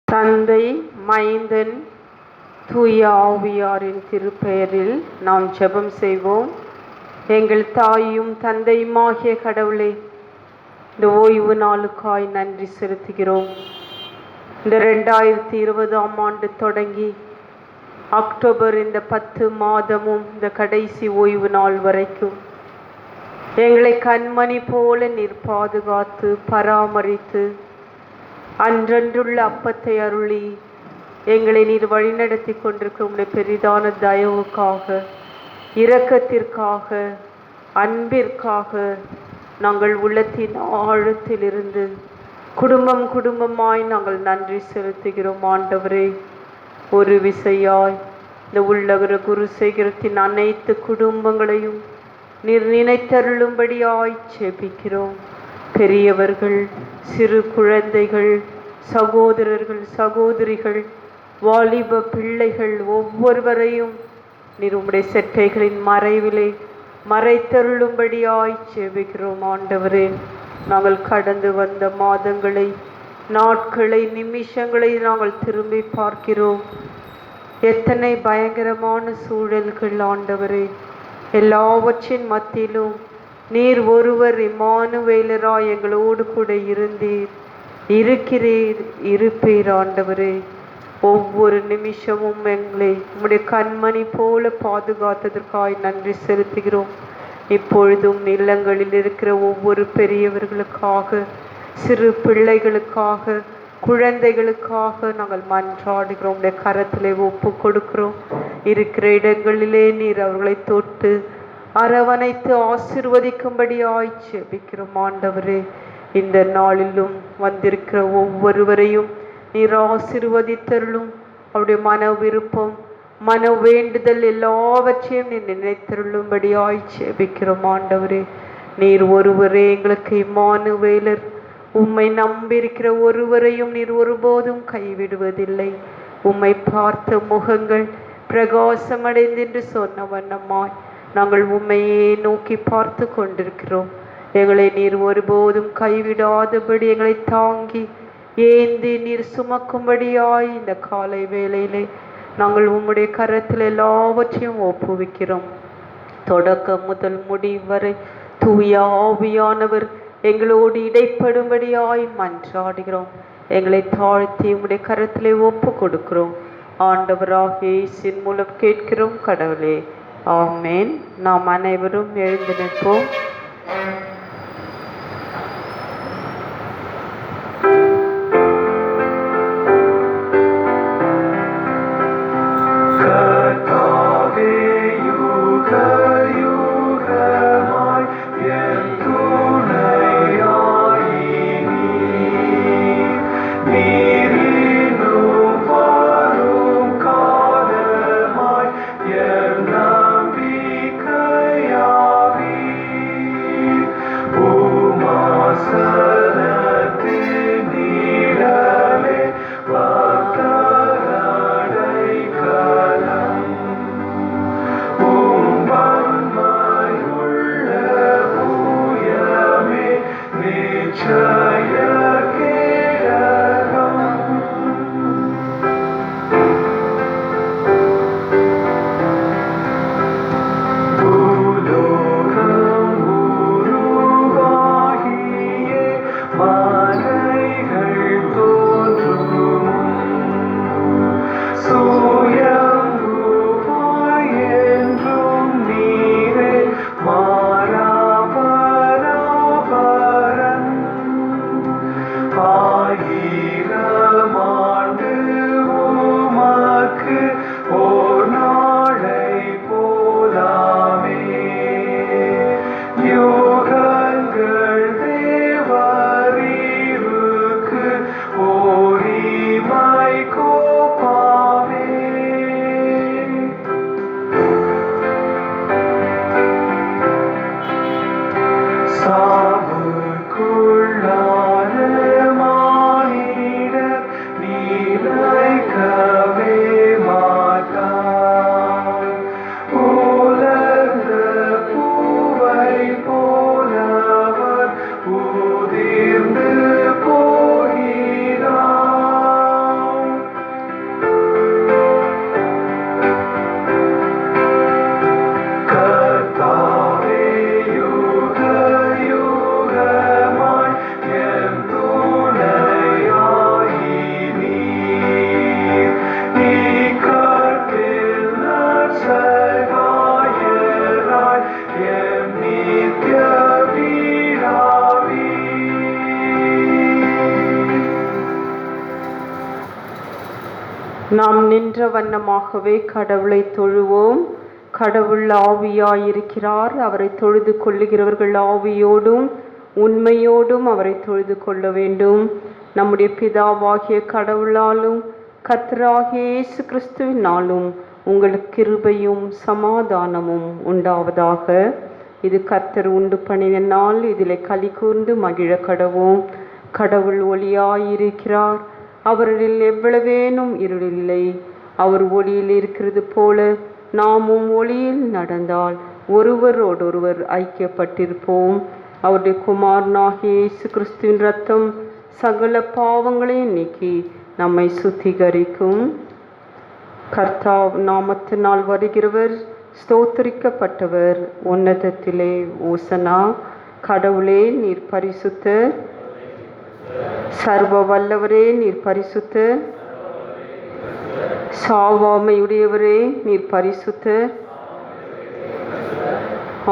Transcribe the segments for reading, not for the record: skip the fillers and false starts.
தந்தை, மைந்தன், தூய ஆவியாரின் திருப்பெயரில் நாம் ஜெபம் செய்வோம். எங்கள் தாயும் தந்தையுமாகிய கடவுளே, இந்த ஓய்வு நாளுக்காய் நன்றி செலுத்துகிறோம். இந்த 2020ஆம் ஆண்டு தொடங்கி அக்டோபர் இந்த 10 மாதமும் இந்த கடைசி ஓய்வு நாள் வரைக்கும் எங்களை கண்மணி போல நீர் பாதுகாத்து பராமரித்து அன்றன்றுள்ள அப்பத்தை அருளி எங்களை நீர் வழிநடத்தி கொண்டிருக்கும் உடைய பெரிதான தயவுக்காக, இரக்கத்திற்காக, அன்பிற்காக நாங்கள் உள்ளத்தின் ஆழத்திலிருந்து குடும்பம் குடும்பமாய் நாங்கள் நன்றி செலுத்துகிறோம். ஆண்டவரே, ஒரு விசையாய் இந்த உள்ளகர குருசேகரத்தின் அனைத்து குடும்பங்களையும் நீர் நினைத்தருளும்படியாய் ஜெபிக்கிறோம். பெரியவர்கள், சிறு குழந்தைகள், சகோதரர்கள், சகோதரிகள், வாலிப பிள்ளைகள் ஒவ்வொருவரையும் நீர் உம்முடைய செட்டைகளின் மறைவிலே மறைத்தருளும்படியாய் ஜெபிக்கிறோம். ஆண்டவரே, நாங்கள் கடந்து வந்த மாதங்களை, நாட்களை, நிமிஷங்களை நாங்கள் திரும்பி பார்க்கிறோம். எத்தனை பயங்கரமான சூழல்கள் ஆண்டவரே! எல்லாவற்றின் மத்தியிலும் நீர் ஒருவர் இம்மானுவேலராய் எங்களோடு கூட இருந்தீர், இருக்கிறீர், இருப்பீர். ஆண்டவரே, ஒவ்வொரு நிமிஷமும் எங்களை உம்முடைய கண்மணி போல பாதுகாத்ததற்காய் நன்றி செலுத்துகிறோம். இப்பொழுதும் இல்லங்களில் இருக்கிற ஒவ்வொரு பெரியவர்களுக்காக, சிறு பிள்ளைகளுக்காக, குழந்தைகளுக்காக நாங்கள் மன்றாடுகிறோம். உடைய கரத்திலே ஒப்பு கொடுக்கிறோம். இருக்கிற இடங்களிலே நீர் அவர்களை தொட்டு அரவணைத்து ஆசீர்வதிக்கும்படியாய் ஜெபிக்கிறோம். ஆண்டவரே, இந்த நாளிலும் வந்திருக்கிற ஒவ்வொருவரையும் நீர் ஆசீர்வதித்தருளும். அவருடைய மன விருப்பம், மன வேண்டுதல் எல்லாவற்றையும் நீர் நினைத்தருளும்படியாய் ஜெபிக்கிறோம். ஆண்டவரே, நீர் ஒருவரே எங்களுக்கு இம்மானுவேலர். உம்மை நம்பியிருக்கிற ஒருவரையும் நீர் ஒருபோதும் கைவிடுவதில்லை. உம்மை பார்த்த முகங்கள் பிரகாசமடைந்து என்று சொன்ன வண்ணமாய் நாங்கள் உம்மையே நோக்கி பார்த்து கொண்டிருக்கிறோம். எங்களை நீர் ஒருபோதும் கைவிடாதபடி எங்களை தாங்கி ஏந்தி நீர் சுமக்கும்படியாய் இந்த காலை வேளையிலே நாங்கள் உம்முடைய கரத்தில் எல்லாவற்றையும் ஒப்புவிக்கிறோம். தொடக்கம் முதல் முடிவரை தூய ஆவியானவர் எங்களோடு இடைப்படும்படியாய் மன்றாடுகிறோம். எங்களை தாழ்த்தி உம்முடைய கரத்திலே ஒப்பு கொடுக்கிறோம். ஆண்டவராகிய இயேசுவின் மூலம் கேட்கிறோம் கடவுளே, ஆமேன். நாம் அனைவரும் எழுந்து நிற்போம். நாம் நின்ற வண்ணமாகவே கடவுளை தொழுவோம். கடவுள் ஆவியாயிருக்கிறார். அவரை தொழுது கொள்ளுகிறவர்கள் ஆவியோடும் உண்மையோடும் அவரை தொழுது கொள்ள வேண்டும். நம்முடைய பிதாவாகிய கடவுளாலும் கர்த்தராகிய இயேசு கிறிஸ்துவினாலும் உங்களுக்கு கிருபையும் சமாதானமும் உண்டாவதாக. இது கர்த்தர் உண்டு பண்ணின நாள், இதிலே களி கூர்ந்து மகிழ கடவோம். கடவுள் ஒளியாயிருக்கிறார். அவரில் எவ்வளவேனும் இருளில்லை. அவர் ஒளியில் இருக்கிறது போல நாமும் ஒளியில் நடந்தால் ஒருவரோடொருவர் ஐக்கியப்பட்டிருப்போம். அவருடைய குமாரனாகிய இயேசு கிறிஸ்துவின் இரத்தம் சகல பாவங்களையும் நீக்கி நம்மை சுத்திகரிக்கும். கர்த்தர் நாமத்தினால் வருகிறவர் ஸ்தோத்திரிக்கப்பட்டவர். உன்னதத்திலே ஓசனா. கடவுளே நீர் பரிசுத்தர். சர்வ வல்லவரே நீர் பரிசுத்தர். சாவாமையுடையவரே நீர் பரிசுத்தர்.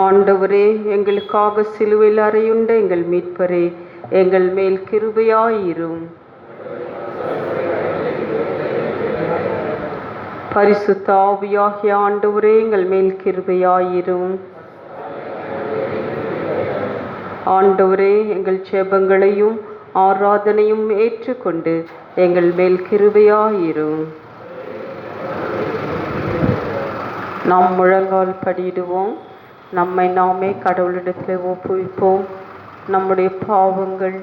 ஆண்டவரே, எங்களுக்காக சிலுவையில் அறையுண்ட எங்கள் மீட்பரே, எங்கள் மேல் கிருபையாயிரும். பரிசுத்த ஆவியாகிய ஆண்டவரே, எங்கள் மேல் கிருபையாயிரும். ஆண்டவரே, எங்கள் ஜெபங்களையும் ஆராதனையும் ஏற்றுக்கொண்டு எங்கள் மேல் கிருபையாயிரும். நாம் முழங்கால் படியிடுவோம். நம்மை நாமே கடவுளிடத்தில் ஒப்புவிப்போம். நம்முடைய பாவங்கள்,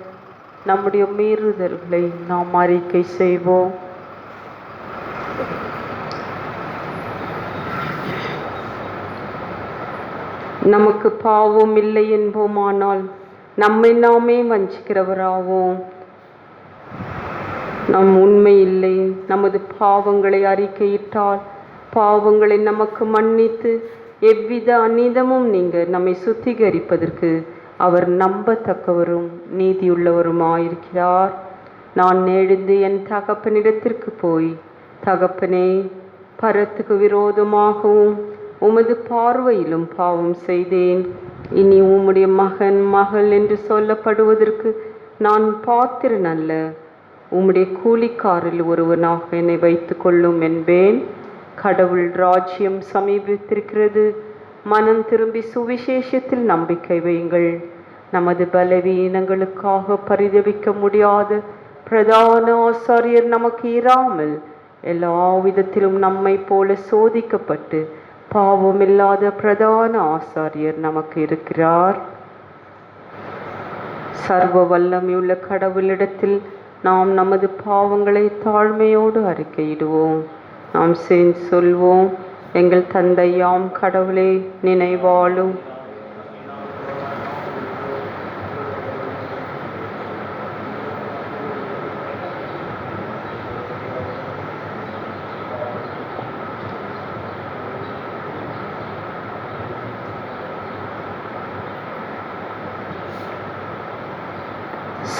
நம்முடைய மீறுதல்களை நாம் அறிக்கை செய்வோம். நமக்கு பாவம் இல்லை என்போமானால் நம்மை நாமே வஞ்சிக்கிறவராவோம். நம் உண்மை இல்லை. நமது பாவங்களை அறிக்கையிட்டால் பாவங்களை நமக்கு மன்னித்து எவ்வித அநீதமும் நீங்க நம்மை சுத்திகரிப்பதற்கு அவர் நம்பத்தக்கவரும் நீதியுள்ளவருமாயிருக்கிறார். நான் எழுந்து என் தகப்பனிடத்திற்கு போய், தகப்பனே, பரத்துக்கு விரோதமாகவும் உமது பார்வையிலும் பாவம் செய்தேன். இனி உம்முடைய மகன் மகள் என்று சொல்லப்படுவதற்கு நான் பாத்திரன் அல்ல. உம்முடைய கூலிக்காரில் ஒருவனாக என்னை வைத்து கொள்ளும் என்பேன். கடவுள் ராஜ்யம் சமீபித்திருக்கிறது. மனம் திரும்பி சுவிசேஷத்தில் நம்பிக்கை வையுங்கள். நமது பலவீனங்களுக்காக பரிதவிக்க முடியாத பிரதான ஆசாரியர் நமக்கு இராமல் எல்லா விதத்திலும் நம்மை போல சோதிக்கப்பட்டு பாவமில்லாத பிரதான ஆசாரியர் நமக்கு இருக்கிறார். சர்வ வல்லமையுள்ள கடவுளிடத்தில் நாம் நமது பாவங்களை தாழ்மையோடு அறிக்கையிடுவோம். நாம் சேர்ந்து சொல்வோம். எங்கள் தந்தையாம் கடவுளே, நினைவாலும்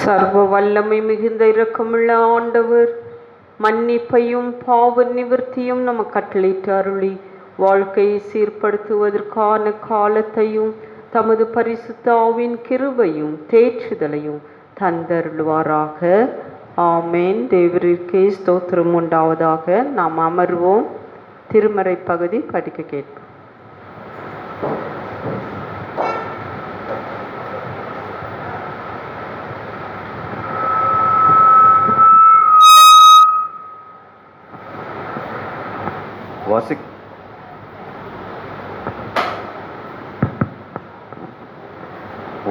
சர்வ வல்லமை மிகுந்த இரக்கமுள்ள ஆண்டவர் மன்னிப்பையும் பாவ நிவர்த்தியும் நமக்கு கட்டளையிட்டு அருளி வாழ்க்கையை சீர்படுத்துவதற்கான காலத்தையும் தமது பரிசுத்த ஆவியின் கிருபையும் தேற்றுதலையும் தந்தருள்வாராக. ஆமேன். தேவருக்கே ஸ்தோத்திரம் உண்டாவதாக. நாம் அமர்வோம். திருமறை பகுதி படிக்க கேட்போம்.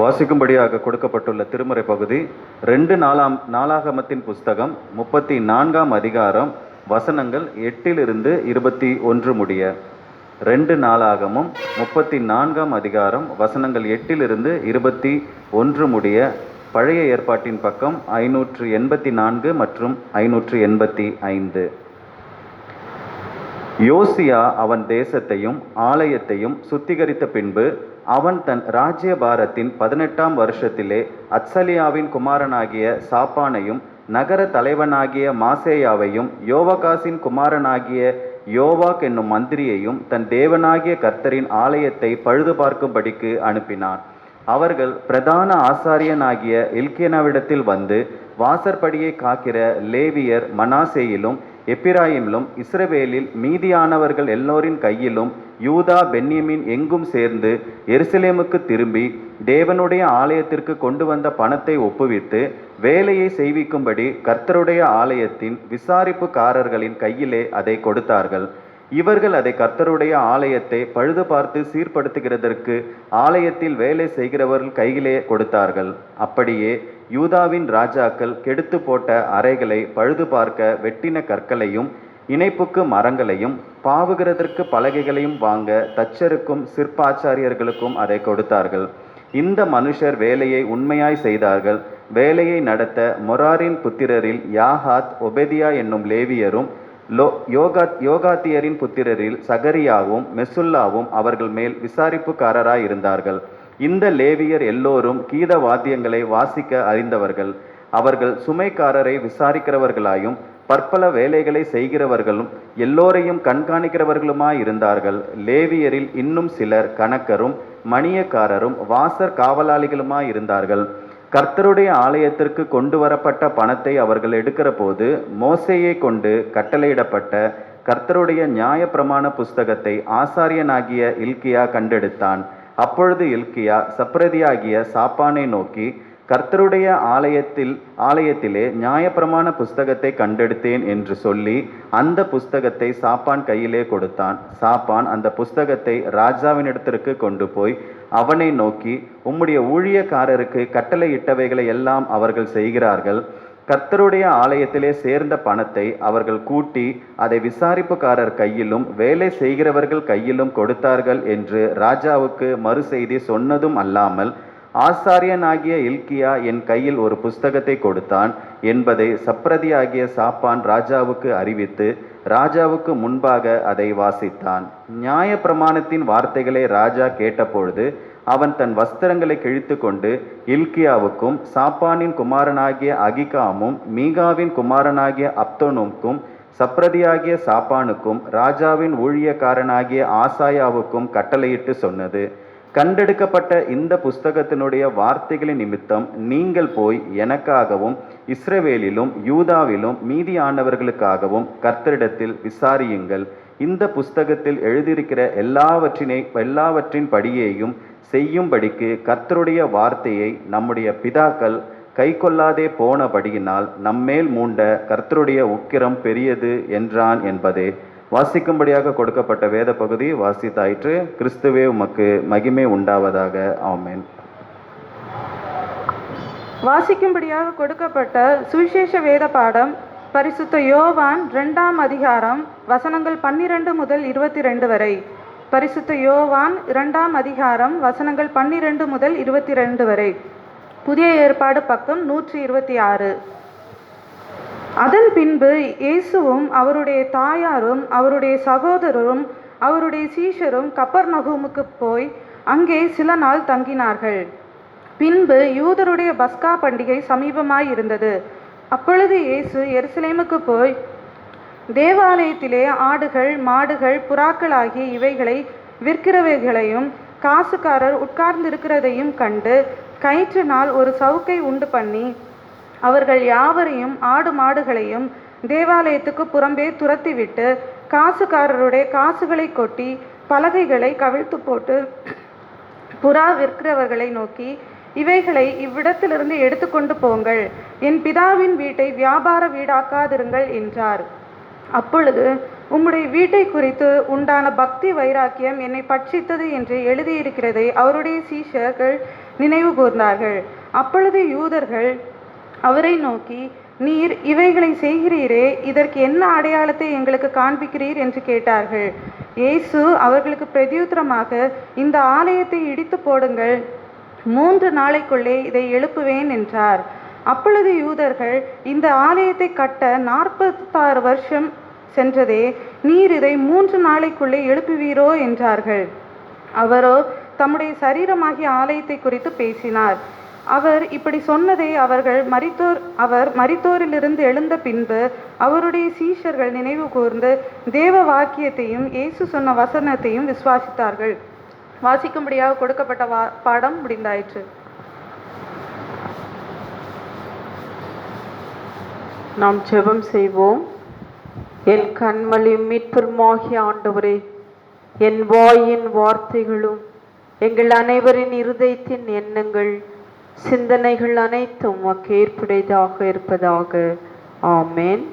வாசிக்கும்படியாக கொடுக்கப்பட்டுள்ள திருமறை பகுதி 2 நாளாகமத்தின் புஸ்தகம் 34ஆம் அதிகாரம் வசனங்கள் 8 21 முடிய. 2 நாளாகமும் 34ஆம் அதிகாரம் வசனங்கள் 8 21 முடிய. பழைய ஏற்பாட்டின் பக்கம் 584 மற்றும் 585. யோசியா அவன் தேசத்தையும் ஆலயத்தையும் சுத்திகரித்த பின்பு அவன் தன் ராஜ்யபாரத்தின் 18ஆம் வருஷத்திலே அத்சலியாவின் குமாரனாகிய சாப்பானையும் நகர தலைவனாகிய மாசேயாவையும் யோவாகாசின் குமாரனாகிய யோவாக் என்னும் மந்திரியையும் தன் தேவனாகிய கர்த்தரின் ஆலயத்தை பழுது பார்க்கும்படிக்கு அனுப்பினான். அவர்கள் பிரதான ஆசாரியனாகிய இல்க்கியனாவிடத்தில் வந்து வாசற்படியை காக்கிற லேவியர் மனாசேயிலும் எப்பிராயிமிலும் இஸ்ரவேலில் மீதியானவர்கள் எல்லோரின் கையிலும் யூதா பென்யமீன் எங்கும் சேர்ந்து எருசலேமுக்கு திரும்பி தேவனுடைய ஆலயத்திற்கு கொண்டு வந்த பணத்தை ஒப்புவித்து வேலையை செய்விக்கும்படி கர்த்தருடைய ஆலயத்தின் விசாரிப்புக்காரர்களின் கையிலே அதை கொடுத்தார்கள். இவர்கள் அதை கர்த்தருடைய ஆலயத்தை பழுது பார்த்து சீர்படுத்துகிறதற்கு ஆலயத்தில் வேலை செய்கிறவர்கள் கையிலே கொடுத்தார்கள். அப்படியே யூதாவின் ராஜாக்கள் கெடுத்து போட்ட அறைகளை பழுது பார்க்க வெட்டின கற்களையும் இணைப்புக்கு மரங்களையும் பாவுகிறதற்கு பலகைகளையும் வாங்க தச்சருக்கும் சிற்பாச்சாரியர்களுக்கும் அதை கொடுத்தார்கள். இந்த மனுஷர் வேலையை உண்மையாய் செய்தார்கள். வேலையை நடத்த மொராரின் புத்திரரில் யாகாத் ஒபெதியா என்னும் லேவியரும் யோகாத்தியரின் புத்திரரில் சகரியாவும் மெசுல்லாவும் அவர்கள் மேல் விசாரிப்புக்காரராயிருந்தார்கள். இந்த லேவியர் எல்லோரும் கீத வாத்தியங்களை வாசிக்க அறிந்தவர்கள். அவர்கள் சுமைக்காரரை விசாரிக்கிறவர்களாயும் பற்பல வேலைகளை செய்கிறவர்களும் எல்லோரையும் கண்காணிக்கிறவர்களுமாயிருந்தார்கள். லேவியரில் இன்னும் சிலர் கணக்கரும் மணியக்காரரும் வாசற் காவலாளிகளுமாயிருந்தார்கள். கர்த்தருடைய ஆலயத்திற்கு கொண்டு வரப்பட்ட பணத்தை அவர்கள் எடுக்கிற போது மோசேயை கொண்டு கட்டளையிடப்பட்ட கர்த்தருடைய நியாயப்பிரமாண புஸ்தகத்தை ஆசாரியனாகிய இல்கியா கண்டெடுத்தான். அப்பொழுது இல்கியா சப்ரதியாகிய சாப்பானை நோக்கி, கர்த்தருடைய ஆலயத்திலே நியாயப்பிரமாண புஸ்தகத்தை கண்டெடுத்தேன் என்று சொல்லி அந்த புஸ்தகத்தை சாப்பான் கையிலே கொடுத்தான். சாப்பான் அந்த புஸ்தகத்தை ராஜாவினிடத்திற்கு கொண்டு போய் அவனை நோக்கி, உம்முடைய ஊழியக்காரருக்கு கட்டளையிட்டவைகளை எல்லாம் அவர்கள் செய்கிறார்கள். கர்த்தருடைய ஆலயத்திலே சேர்ந்த பணத்தை அவர்கள் கூட்டி அதை விசாரிப்புக்காரர் கையிலும் வேலை செய்கிறவர்கள் கையிலும் கொடுத்தார்கள் என்று ராஜாவுக்கு மறு செய்தி சொன்னதும் அல்லாமல், ஆசாரியனாகிய இல்கியா என் கையில் ஒரு புஸ்தகத்தை கொடுத்தான் என்பதை சப்ரதியாகிய சாப்பான் ராஜாவுக்கு அறிவித்து ராஜாவுக்கு முன்பாக அதை வாசித்தான். நியாய பிரமாணத்தின் வார்த்தைகளை ராஜா கேட்டபொழுது அவன் தன் வஸ்திரங்களை கிழித்து கொண்டு இல்கியாவுக்கும் சாப்பானின் குமாரனாகிய அகிகாமும் மீகாவின் குமாரனாகிய அப்தோனுக்கும் சப்ரதியாகிய சாப்பானுக்கும் ராஜாவின் ஊழியக்காரனாகிய ஆசாயாவுக்கும் கட்டளையிட்டு சொன்னது, கண்டெடுக்கப்பட்ட இந்த புஸ்தகத்தினுடைய வார்த்தைகளின் நிமித்தம் நீங்கள் போய் எனக்காகவும் இஸ்ரவேலிலும் யூதாவிலும் மீதியானவர்களுக்காகவும் கர்த்தரிடத்தில் விசாரியுங்கள். இந்த புஸ்தகத்தில் எழுதியிருக்கிற எல்லாவற்றின் படியேயும் செய்யும்படிக்கு கர்த்தருடைய வார்த்தையை நம்முடைய பிதாக்கள் கை கொள்ளாதே போனபடியினால் நம்மேல் மூண்ட கர்த்தருடைய உக்கிரம் பெரியது என்றான் என்பதே. வாசிக்கும்படியாக கொடுக்கப்பட்ட வேத பகுதி வாசித்தாயிற்று. கிறிஸ்துவே உமக்கு மகிமை உண்டாவதாக. ஆமென். வாசிக்கும்படியாக கொடுக்கப்பட்ட சுவிசேஷ வேத பாடம் பரிசுத்த யோவான் 2ஆம் அதிகாரம் வசனங்கள் 12 முதல் 22 வரை. பரிசுத்த யோவான் 2ஆம் அதிகாரம் வசனங்கள் 12 முதல் 22 வரை. புதிய ஏற்பாடு பக்கம் 126. அதன் பின்பு இயேசுவும் அவருடைய தாயாரும் அவருடைய சகோதரரும் அவருடைய சீஷரும் கப்பர்நகூமுக்கு போய் அங்கே சில நாள் தங்கினார்கள். பின்பு யூதருடைய பஸ்கா பண்டிகை சமீபமாய் இருந்தது. அப்பொழுது இயேசு எருசலேமுக்கு போய் தேவாலயத்திலே ஆடுகள் மாடுகள் புறாக்கள் ஆகிய இவைகளை விற்கிறவைகளையும் காசுக்காரர் உட்கார்ந்திருக்கிறதையும் கண்டு கயிற்றினால் ஒரு சவுக்கை உண்டு பண்ணி அவர்கள் யாவரையும் ஆடு மாடுகளையும் தேவாலயத்துக்கு புறம்பே துரத்திவிட்டு காசுக்காரருடைய காசுகளை கொட்டி பலகைகளை கவிழ்த்து போட்டு புறா விற்கிறவர்களை நோக்கி, இவைகளை இவ்விடத்திலிருந்து எடுத்துக்கொண்டு போங்கள், என் பிதாவின் வீட்டை வியாபார வீடாக்காதிருங்கள் என்றார். அப்பொழுது உம்முடைய வீட்டை குறித்து உண்டான பக்தி வைராக்கியம் என்னை பட்சித்தது என்று எழுதியிருக்கிறதை அவருடைய சீஷர்கள் நினைவு கூர்ந்தார்கள். அப்பொழுது யூதர்கள் அவரை நோக்கி, நீர் இவைகளை செய்கிறீரே, இதற்கு என்ன அடையாளத்தை எங்களுக்கு காண்பிக்கிறீர் என்று கேட்டார்கள். இயேசு அவர்களுக்கு பிரதியுத்தரமாக, இந்த ஆலயத்தை இடித்து போடுங்கள், 3 நாளைக்குள்ளே இதை எழுப்புவேன் என்றார். அப்பொழுது யூதர்கள், இந்த ஆலயத்தை கட்ட 46 வருஷம் சென்றதே, நீர் இதை 3 நாளைக்குள்ளே எழுப்புவீரோ என்றார்கள். அவரோ தம்முடைய சரீரமாகிய ஆலயத்தை குறித்து பேசினார். அவர் இப்படி சொன்னதை அவர் மரித்தோரிலிருந்து எழுந்த பின்பு அவருடைய சீஷர்கள் நினைவு கூர்ந்து தேவ வாக்கியத்தையும் இயேசு சொன்ன வசனத்தையும் விசுவாசித்தார்கள். வாசிக்கும்படியாக கொடுக்கப்பட்ட பாடம் முடிந்தாயிற்று. நாம் ஜெபம் செய்வோம். என் கண்மலையும் மீட்பருமாகிய ஆண்டவரே, என் வாயின் வார்த்தைகளும் எங்கள் அனைவரின் இருதயத்தின் எண்ணங்கள் சிந்தனைகள் அனைத்தும் உமக்கு ஏற்புடையதாக இருப்பதாக. ஆமேன்.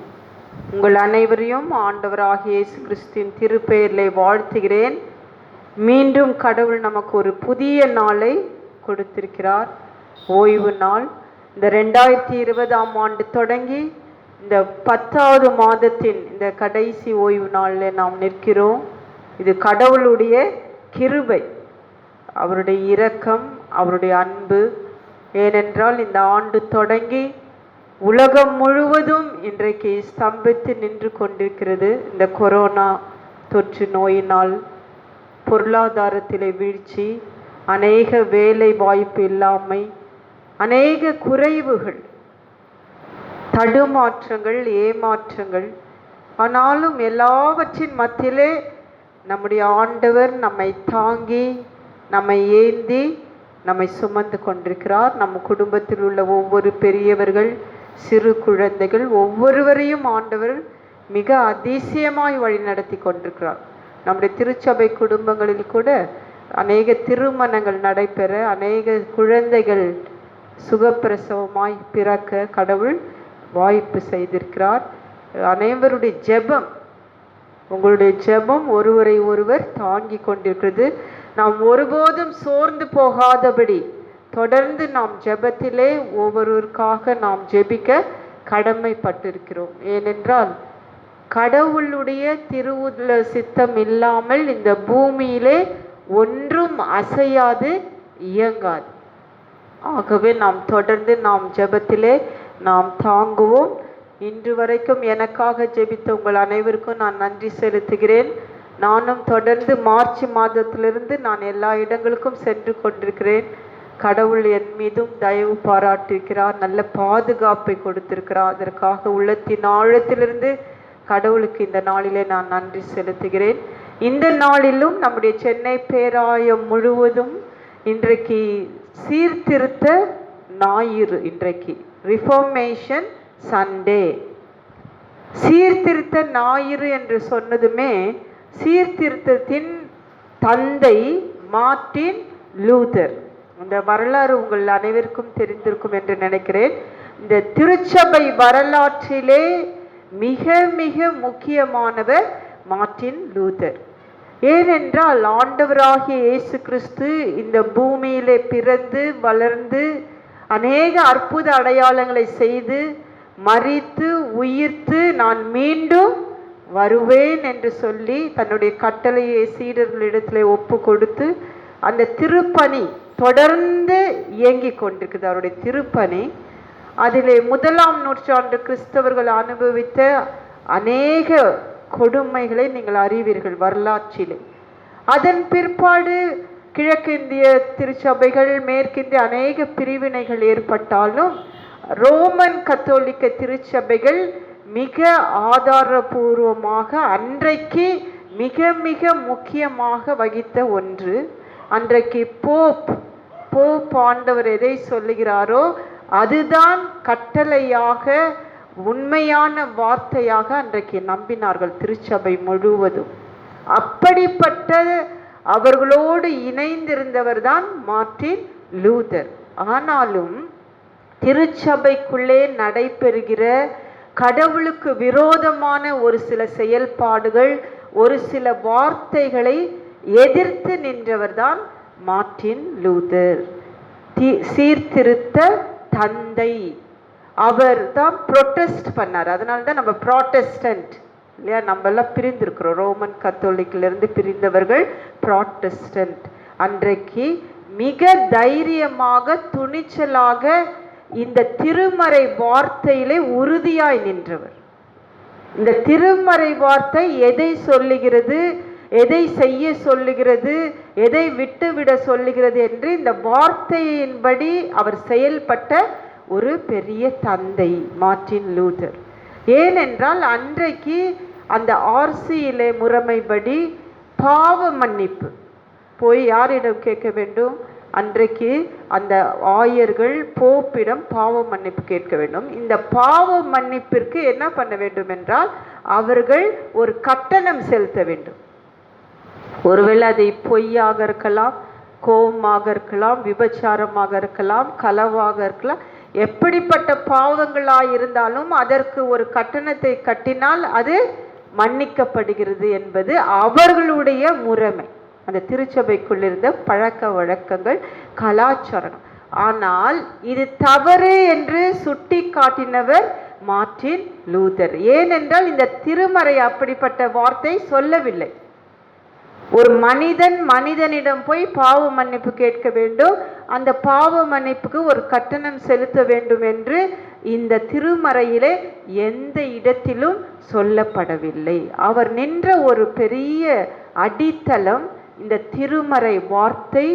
உங்கள் அனைவரையும் ஆண்டவராகிய இயேசு கிறிஸ்துவின் திருப்பெயரிலே வாழ்த்துகிறேன். மீண்டும் கடவுள் நமக்கு ஒரு புதிய நாளை கொடுத்திருக்கிறார், ஓய்வு நாள். இந்த 2020ஆம் ஆண்டு தொடங்கி இந்த 10வது மாதத்தின் இந்த கடைசி ஓய்வு நாளில் நாம் நிற்கிறோம். இது கடவுளுடைய கிருபை, அவருடைய இரக்கம், அவருடைய அன்பு. ஏனென்றால் இந்த ஆண்டு தொடங்கி உலகம் முழுவதும் இன்றைக்கு ஸ்தம்பித்து நின்று கொண்டிருக்கிறது. இந்த கொரோனா தொற்று நோயினால் பொருளாதாரத்திலே வீழ்ச்சி, அநேக வேலை வாய்ப்பு இல்லாமை, அநேக குறைவுகள், தடுமாற்றங்கள், ஏமாற்றங்கள். ஆனாலும் எல்லாவற்றின் மத்தியிலே நம்முடைய ஆண்டவர் நம்மை தாங்கி, நம்மை ஏந்தி, நம்மை சுமந்து கொண்டிருக்கிறார். நம் குடும்பத்தில் உள்ள ஒவ்வொரு பெரியவர்கள், சிறு குழந்தைகள் ஒவ்வொருவரையும் ஆண்டவர் மிக அதிசயமாய் வழி நடத்தி கொண்டிருக்கிறார். நம்முடைய திருச்சபை குடும்பங்களில் கூட அநேக திருமணங்கள் நடைபெற, அநேக குழந்தைகள் சுகப்பிரசவமாய் பிறக்க கடவுள் வாய்ப்பு செய்திருக்கிறார். அனைவருடைய ஜெபம், உங்களுடைய ஜெபம் ஒருவரை ஒருவர் தாங்கி கொண்டிருக்கிறது. நாம் ஒருபோதும் சோர்ந்து போகாதபடி தொடர்ந்து நாம் ஜெபத்திலே ஒவ்வொருவருக்காக நாம் ஜெபிக்க கடமைப்பட்டிருக்கிறோம். ஏனென்றால் கடவுளுடைய திருவுள்ள சித்தம் இல்லாமல் இந்த பூமியிலே ஒன்றும் அசையாது, இயங்காது. ஆகவே நாம் தொடர்ந்து நாம் ஜெபத்திலே நாம் தாங்குவோம். இன்று வரைக்கும் எனக்காக ஜெபித்த உங்கள் அனைவருக்கும் நான் நன்றி செலுத்துகிறேன். நானும் தொடர்ந்து மார்ச் மாதத்திலிருந்து நான் எல்லா இடங்களுக்கும் சென்று கொண்டிருக்கிறேன். கடவுள் என் மீதும் தயவு பாராட்டியிருக்கிறார், நல்ல பாதுகாப்பை கொடுத்திருக்கிறார். அதற்காக உள்ளத்தின் ஆழத்திலிருந்து கடவுளுக்கு இந்த நாளிலே நான் நன்றி செலுத்துகிறேன். இந்த நாளிலும் நம்முடைய சென்னை பேராயம் முழுவதும் இன்றைக்கு சீர்திருத்த ஞாயிறு, இன்றைக்கு ரிஃபார்மேஷன் சண்டே. சீர்திருத்த ஞாயிறு என்று சொன்னதுமே சீர்திருத்தத்தின் தந்தை மார்ட்டின் லூதர். இந்த வரலாறு உங்கள் அனைவருக்கும் தெரிந்திருக்கும் என்று நினைக்கிறேன். இந்த திருச்சபை வரலாற்றிலே மிக மிக முக்கியமானவர் மார்ட்டின் லூதர். ஏனென்றால் ஆண்டவராகிய இயேசு கிறிஸ்து இந்த பூமியிலே பிறந்து வளர்ந்து அநேக அற்புத அடையாளங்களை செய்து மரித்து உயிர்த்து நான் மீண்டும் வருவேன் என்று சொல்லி தன்னுடைய கட்டளையை சீடர்களிடத்திலே ஒப்பு கொடுத்து அந்த திருப்பணி தொடர்ந்து இயங்கிக் கொண்டிருக்குது. அவருடைய திருப்பணி அதிலே 1ஆம் நூற்றாண்டு கிறிஸ்தவர்கள் அனுபவித்த அநேக கொடுமைகளை நீங்கள் அறிவீர்கள் வரலாற்றிலே. அதன் பிற்பாடு கிழக்கிந்திய திருச்சபைகள், மேற்கிந்திய அநேக பிரிவினைகள் ஏற்பட்டாலும் ரோமன் கத்தோலிக்க திருச்சபைகள் மிக ஆதாரபூர்வமாக அன்றைக்கு மிக மிக முக்கியமாக வகித்த ஒன்று. அன்றைக்கு போப் ஆண்டவர் எதை சொல்லுகிறாரோ அதுதான் கட்டளையாக, உண்மையான வார்த்தையாக அன்றைக்கு நம்பினார்கள் திருச்சபை முழுவதும். அப்படிப்பட்ட அவர்களோடு இணைந்திருந்தவர் தான் மார்ட்டின் லூதர். ஆனாலும் திருச்சபைக்குள்ளே நடைபெறுகிற கடவுளுக்கு விரோதமான ஒரு சில செயல்பாடுகள், ஒரு சில வார்த்தைகளை எதிர்த்து நின்றவர் தான் மார்ட்டின் லூதர், சீர்திருத்த தந்தை. அவர் தான் ப்ரொட்டஸ்ட் பண்ணார். அதனால தான் நம்ம ப்ராட்டஸ்டன்ட் இல்லையா, நம்ம எல்லாம் பிரிந்திருக்கிறோம். Roman கத்தோலிக்கிலிருந்து பிரிந்தவர்கள் Protestant. அன்றைக்கு மிக தைரியமாக துணிச்சலாக இந்த திருமறை வார்த்தையிலே உறுதியாய் நின்றவர். இந்த திருமறை வார்த்தை எதை சொல்லுகிறது, எதை செய்ய சொல்லுகிறது, எதை விட்டுவிட சொல்லுகிறது என்று இந்த வார்த்தையின்படி அவர் செயல்பட்ட ஒரு பெரிய தந்தை மார்ட்டின் லூதர். ஏனென்றால் அன்றைக்கு அந்த ஆர்சியிலே முறைமைப்படி பாவ மன்னிப்பு போய் யாரிடம் கேட்க வேண்டும்? அன்றைக்கு அந்த ஆயர்கள் போப்பிடம் பாவ மன்னிப்பு கேட்க வேண்டும். இந்த பாவ மன்னிப்பிற்கு என்ன பண்ண வேண்டும் என்றால் அவர்கள் ஒரு கட்டணம் செலுத்த வேண்டும். ஒருவேளை அதை பொய்யாக இருக்கலாம், கோபமாக இருக்கலாம், விபச்சாரமாக இருக்கலாம், களவாக இருக்கலாம். எப்படிப்பட்ட பாவங்களாக இருந்தாலும் அதற்கு ஒரு கட்டணத்தை கட்டினால் அது மன்னிக்கப்படுகிறது என்பது அவர்களுடைய முறைமை. அந்த திருச்சபைக்குள் இருந்த பழக்க வழக்கங்கள், கலாச்சாரம். ஆனால் இது தவறு என்று சுட்டி காட்டினவர் மார்ட்டின் லூதர். ஏனென்றால் இந்த திருமறை அப்படிப்பட்ட வார்த்தை சொல்லவில்லை. ஒரு மனிதனிடம் போய் பாவ மன்னிப்பு கேட்க வேண்டும், அந்த பாவ மன்னிப்புக்கு ஒரு கட்டணம் செலுத்த வேண்டும் என்று இந்த திருமறையிலே எந்த இடத்திலும் சொல்லப்படவில்லை. அவர் நின்ற ஒரு பெரிய அடித்தளம் இந்த திருமறை வார்த்தை,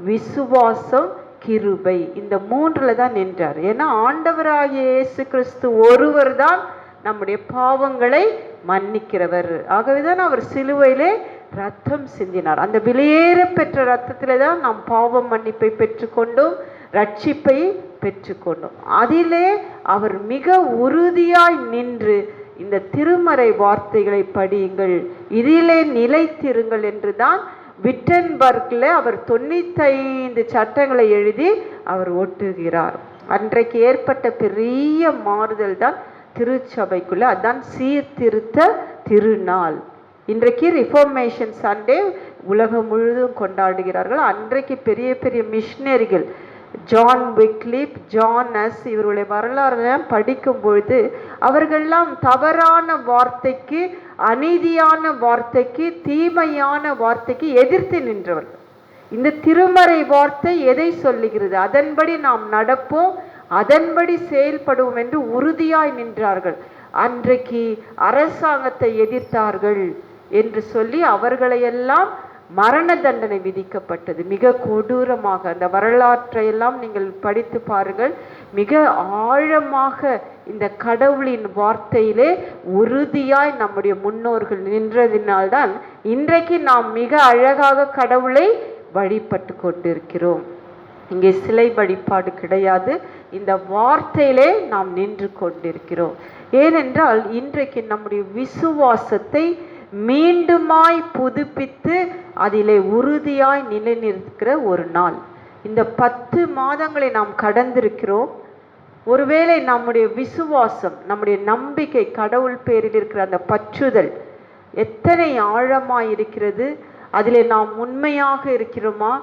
விசுவாசம், கிருபை, இந்த மூன்றுல தான் நின்றார். ஏன்னா ஆண்டவராகிய இயேசு கிறிஸ்து ஒருவர் தான் நம்முடைய பாவங்களை மன்னிக்கிறவர். ஆகவேதான் அவர் சிலுவையிலே ரத்தம் சிந்தினார். அந்த விலையேற பெற்ற ரத்தத்திலே தான் நாம் பாவ மன்னிப்பை பெற்றுக்கொண்டோம், ரட்சிப்பை பெற்றுக்கொண்டோம். அதிலே அவர் மிக உறுதியாய் நின்று இந்த திருமறை வார்த்தைகளை படியுங்கள், இதிலே நிலைத்திருங்கள் என்று தான் விட்டன்பர்க்ல அவர் 95 சட்டங்களை எழுதி அவர் ஒட்டுகிறார். அன்றைக்கு ஏற்பட்ட பெரிய மாறுதல் தான் திருச்சபைக்குள்ள. அதுதான் சீர்திருத்த திருநாள். இன்றைக்கு ரிஃபார்மேஷன் சண்டே உலகம் முழுவதும் கொண்டாடுகிறார்கள். அன்றைக்கு பெரிய பெரிய மிஷினரிகள், ஜான் விக்லிப், ஜான் நஸ், இவருடைய வரலாறுலாம் படிக்கும் பொழுது அவர்களெல்லாம் தவறான வார்த்தைக்கு, அநீதியான வார்த்தைக்கு, தீமையான வார்த்தைக்கு எதிர்த்து நின்றவர்கள். இந்த திருமறை வார்த்தை எதை சொல்லுகிறது, அதன்படி நாம் நடப்போம், அதன்படி செயல்படுவோம் என்று உறுதியாய் நின்றார்கள். அன்றைக்கு அரசாங்கத்தை எதிர்த்தார்கள் என்று சொல்லி அவர்களையெல்லாம் மரண தண்டனை விதிக்கப்பட்டது. மிக கொடூரமாக அந்த வரலாற்றையெல்லாம் நீங்கள் படித்து பாருங்கள். மிக ஆழமாக இந்த கடவுளின் வார்த்தையிலே உறுதியாய் நம்முடைய முன்னோர்கள் நின்றதினால்தான் இன்றைக்கு நாம் மிக அழகாக கடவுளை வழிபட்டு கொண்டிருக்கிறோம். இங்கே சிலை வழிபாடு கிடையாது, இந்த வார்த்தையிலே நாம் நின்று கொண்டிருக்கிறோம். ஏனென்றால் இன்றைக்கு நம்முடைய விசுவாசத்தை மீண்டுமாய் புதுப்பித்து அதிலே உறுதியாய் நிலைநிற்கிற ஒரு நாள். இந்த 10 மாதங்களை நாம் கடந்திருக்கிறோம். ஒருவேளை நம்முடைய விசுவாசம், நம்முடைய நம்பிக்கை, கடவுள் பேரில் இருக்கிற அந்த பற்றுதல் எத்தனை ஆழமாய் இருக்கிறது, அதிலே நாம் உண்மையாக இருக்கிறோமா,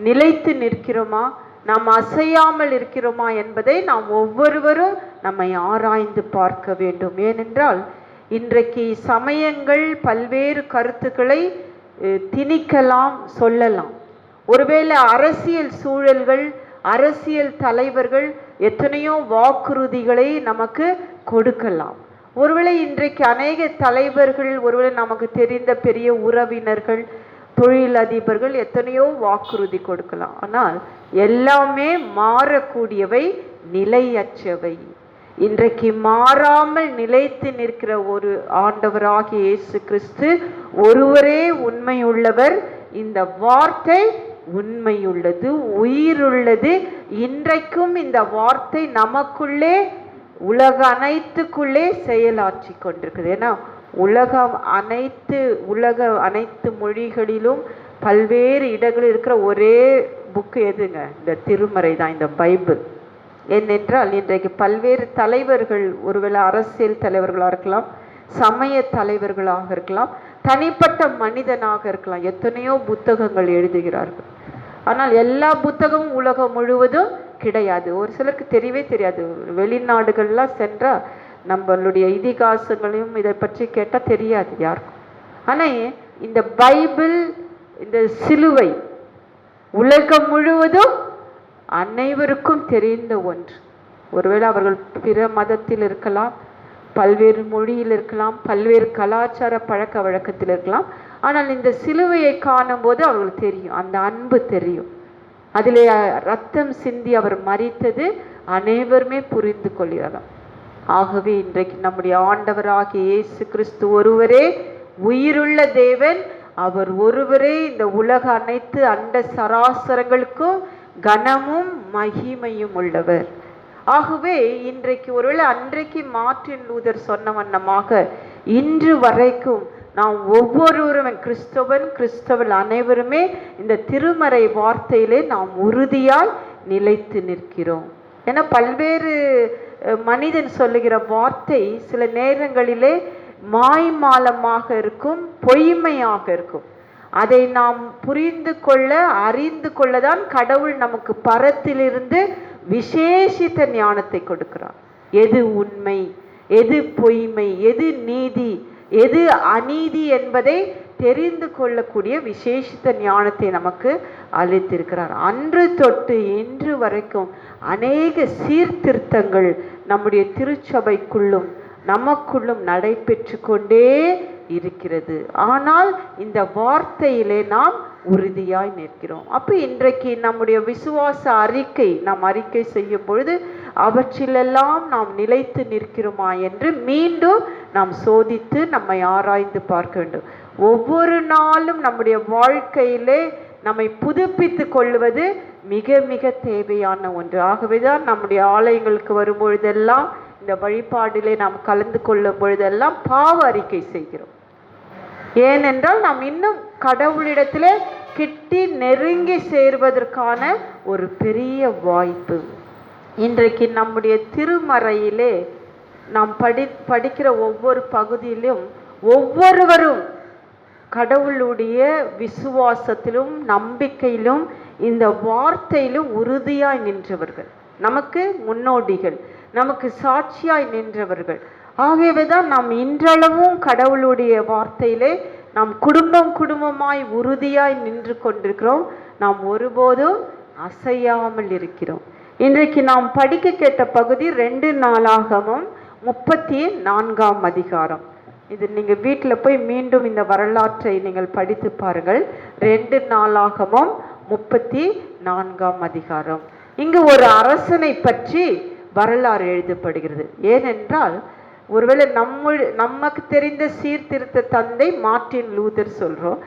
நிலைத்து நிற்கிறோமா, நாம் அசையாமல் இருக்கிறோமா என்பதை நாம் ஒவ்வொருவரும் நம்மை ஆராய்ந்து பார்க்க வேண்டும். ஏனென்றால் இன்றைக்கு சமயங்கள் பல்வேறு கருத்துக்களை திணிக்கலாம், சொல்லலாம். ஒருவேளை அரசியல் சூழல்கள், அரசியல் தலைவர்கள் எத்தனையோ வாக்குறுதிகளை நமக்கு கொடுக்கலாம். ஒருவேளை இன்றைக்கு அநேக தலைவர்கள், ஒருவேளை நமக்கு தெரிந்த பெரிய உறவினர்கள், தொழிலதிபர்கள் எத்தனையோ வாக்குறுதி கொடுக்கலாம். ஆனால் எல்லாமே மாறக்கூடியவை, நிலையற்றவை. இன்றைக்கு மாறாமல் நிலைத்து நிற்கிற ஒரு ஆண்டவராகிய இயேசு கிறிஸ்து ஒருவரே உண்மையுள்ளவர். இந்த வார்த்தை உண்மையுள்ளது, உயிருள்ளது. இன்றைக்கும் இந்த வார்த்தை நமக்குள்ளே, உலக அனைத்துக்குள்ளே செயலாற்றி கொண்டிருக்குது. ஏன்னா உலக அனைத்து மொழிகளிலும் பல்வேறு இடங்களில் இருக்கிற ஒரே புக்கு எதுங்க? இந்த திருமறை தான், இந்த பைபிள். ஏனென்றால் இன்றைக்கு பல்வேறு தலைவர்கள், ஒருவேளை அரசியல் தலைவர்களாக இருக்கலாம், சமய தலைவர்களாக இருக்கலாம், தனிப்பட்ட மனிதனாக இருக்கலாம், எத்தனையோ புத்தகங்கள் எழுதுகிறார்கள். ஆனால் எல்லா புத்தகமும் உலகம் முழுவதும் கிடையாது. ஒரு சிலருக்கு தெரியவே தெரியாது. வெளிநாடுகள்லாம் சென்றால் நம்மளுடைய இதிகாசங்களையும் இதை பற்றி கேட்டால் தெரியாது யாருக்கும். ஆனால் இந்த பைபிள், இந்த சிலுவை உலகம் முழுவதும் அனைவருக்கும் தெரிந்த ஒன்று. ஒருவேளை அவர்கள் பிற மதத்தில் இருக்கலாம், பல்வேறு மொழியில் இருக்கலாம், பல்வேறு கலாச்சார பழக்க வழக்கத்தில் இருக்கலாம். ஆனால் இந்த சிலுவையை காணும் போது அவர்களுக்கு தெரியும், அந்த அன்பு தெரியும். அதிலே ரத்தம் சிந்தி அவர் மரித்தது அனைவருமே புரிந்து கொள்கிறார்கள். ஆகவே இன்றைக்கு நம்முடைய ஆண்டவராகிய இயேசு கிறிஸ்து ஒருவரே உயிருள்ள தேவன். அவர் ஒருவரே இந்த உலக அனைத்து அண்ட சராசரங்களுக்கும் கனமும் மகிமையும் உள்ளவர். ஆகவே இன்றைக்கு ஒருவேளை அன்றைக்கு மார்ட்டின் லூதர் சொன்ன வண்ணமாக இன்று வரைக்கும் நாம் ஒவ்வொருவரும் கிறிஸ்தவன் அனைவருமே இந்த திருமறை வார்த்தையிலே நாம் உறுதியாய் நிலைத்து நிற்கிறோம். ஏன்னா பல்வேறு மனிதன் சொல்லுகிற வார்த்தை சில நேரங்களிலே மாய்மாலமாக இருக்கும், பொய்மையாக இருக்கும். அதை நாம் புரிந்து கொள்ள அறிந்து கொள்ளதான் கடவுள் நமக்கு பரத்திலிருந்து விசேஷித்த ஞானத்தை கொடுக்கிறார். எது உண்மை, எது பொய்மை, எது நீதி, எது அநீதி என்பதை தெரிந்து கொள்ளக்கூடிய விசேஷித்த ஞானத்தை நமக்கு அளித்திருக்கிறார். அன்று தொட்டு இன்று வரைக்கும் அநேக சீர்திருத்தங்கள் நம்முடைய திருச்சபைக்குள்ளும் நமக்குள்ளும் நடைபெற்று கொண்டே இருக்கிறது. ஆனால் இந்த வார்த்தையிலே நாம் உறுதியாய் நிற்கிறோம். அப்போ இன்றைக்கு நம்முடைய விசுவாச அறிக்கை நாம் அறிக்கை செய்யும் பொழுது அவற்றிலெல்லாம் நாம் நிலைத்து நிற்கிறோமா என்று மீண்டும் நாம் சோதித்து நம்மை ஆராய்ந்து பார்க்க வேண்டும். ஒவ்வொரு நாளும் நம்முடைய வாழ்க்கையிலே நம்மை புதுப்பித்து கொள்வது மிக மிக தேவையான ஒன்று. ஆகவேதான் நம்முடைய ஆலயங்களுக்கு வரும்பொழுதெல்லாம், இந்த வழிபாடிலே நாம் கலந்து கொள்ளும் பொழுதெல்லாம் பாவ அறிக்கை செய்கிறோம். ஏனென்றால் நாம் இன்னும் கடவுளிடத்திலே கிட்டி நெருங்கி சேர்வதற்கான ஒரு பெரிய வாய்ப்பு. இன்றைக்கு நம்முடைய திருமறையிலே நாம் படிக்கிற ஒவ்வொரு பகுதியிலும் ஒவ்வொருவரும் கடவுளுடைய விசுவாசத்திலும் நம்பிக்கையிலும் இந்த வார்த்தையிலும் உறுதியாய் நின்றவர்கள், நமக்கு முன்னோடிகள், நமக்கு சாட்சியாய் நின்றவர்கள். ஆகவேதான் நாம் இன்றளவும் கடவுளுடைய வார்த்தையிலே நாம் குடும்பமாய் உறுதியாய் நின்று கொண்டிருக்கிறோம். நாம் ஒருபோதும் அசையாமல் இருக்கிறோம். இன்றைக்கு நாம் படிக்க கேட்ட பகுதி 2 நாளாகமம் 34ஆம் அதிகாரம். இது நீங்கள் வீட்டில் போய் மீண்டும் இந்த வரலாற்றை நீங்கள் படித்து பாருங்கள். 2 நாளாகமம் 34ஆம் அதிகாரம். இங்கு ஒரு அரசனை பற்றி வரலாறு எழுதப்படுகிறது. ஏனென்றால் ஒருவேளை நமக்கு தெரிந்த சீர்திருத்த தந்தை மார்ட்டின் லூதர் சொல்றோம்.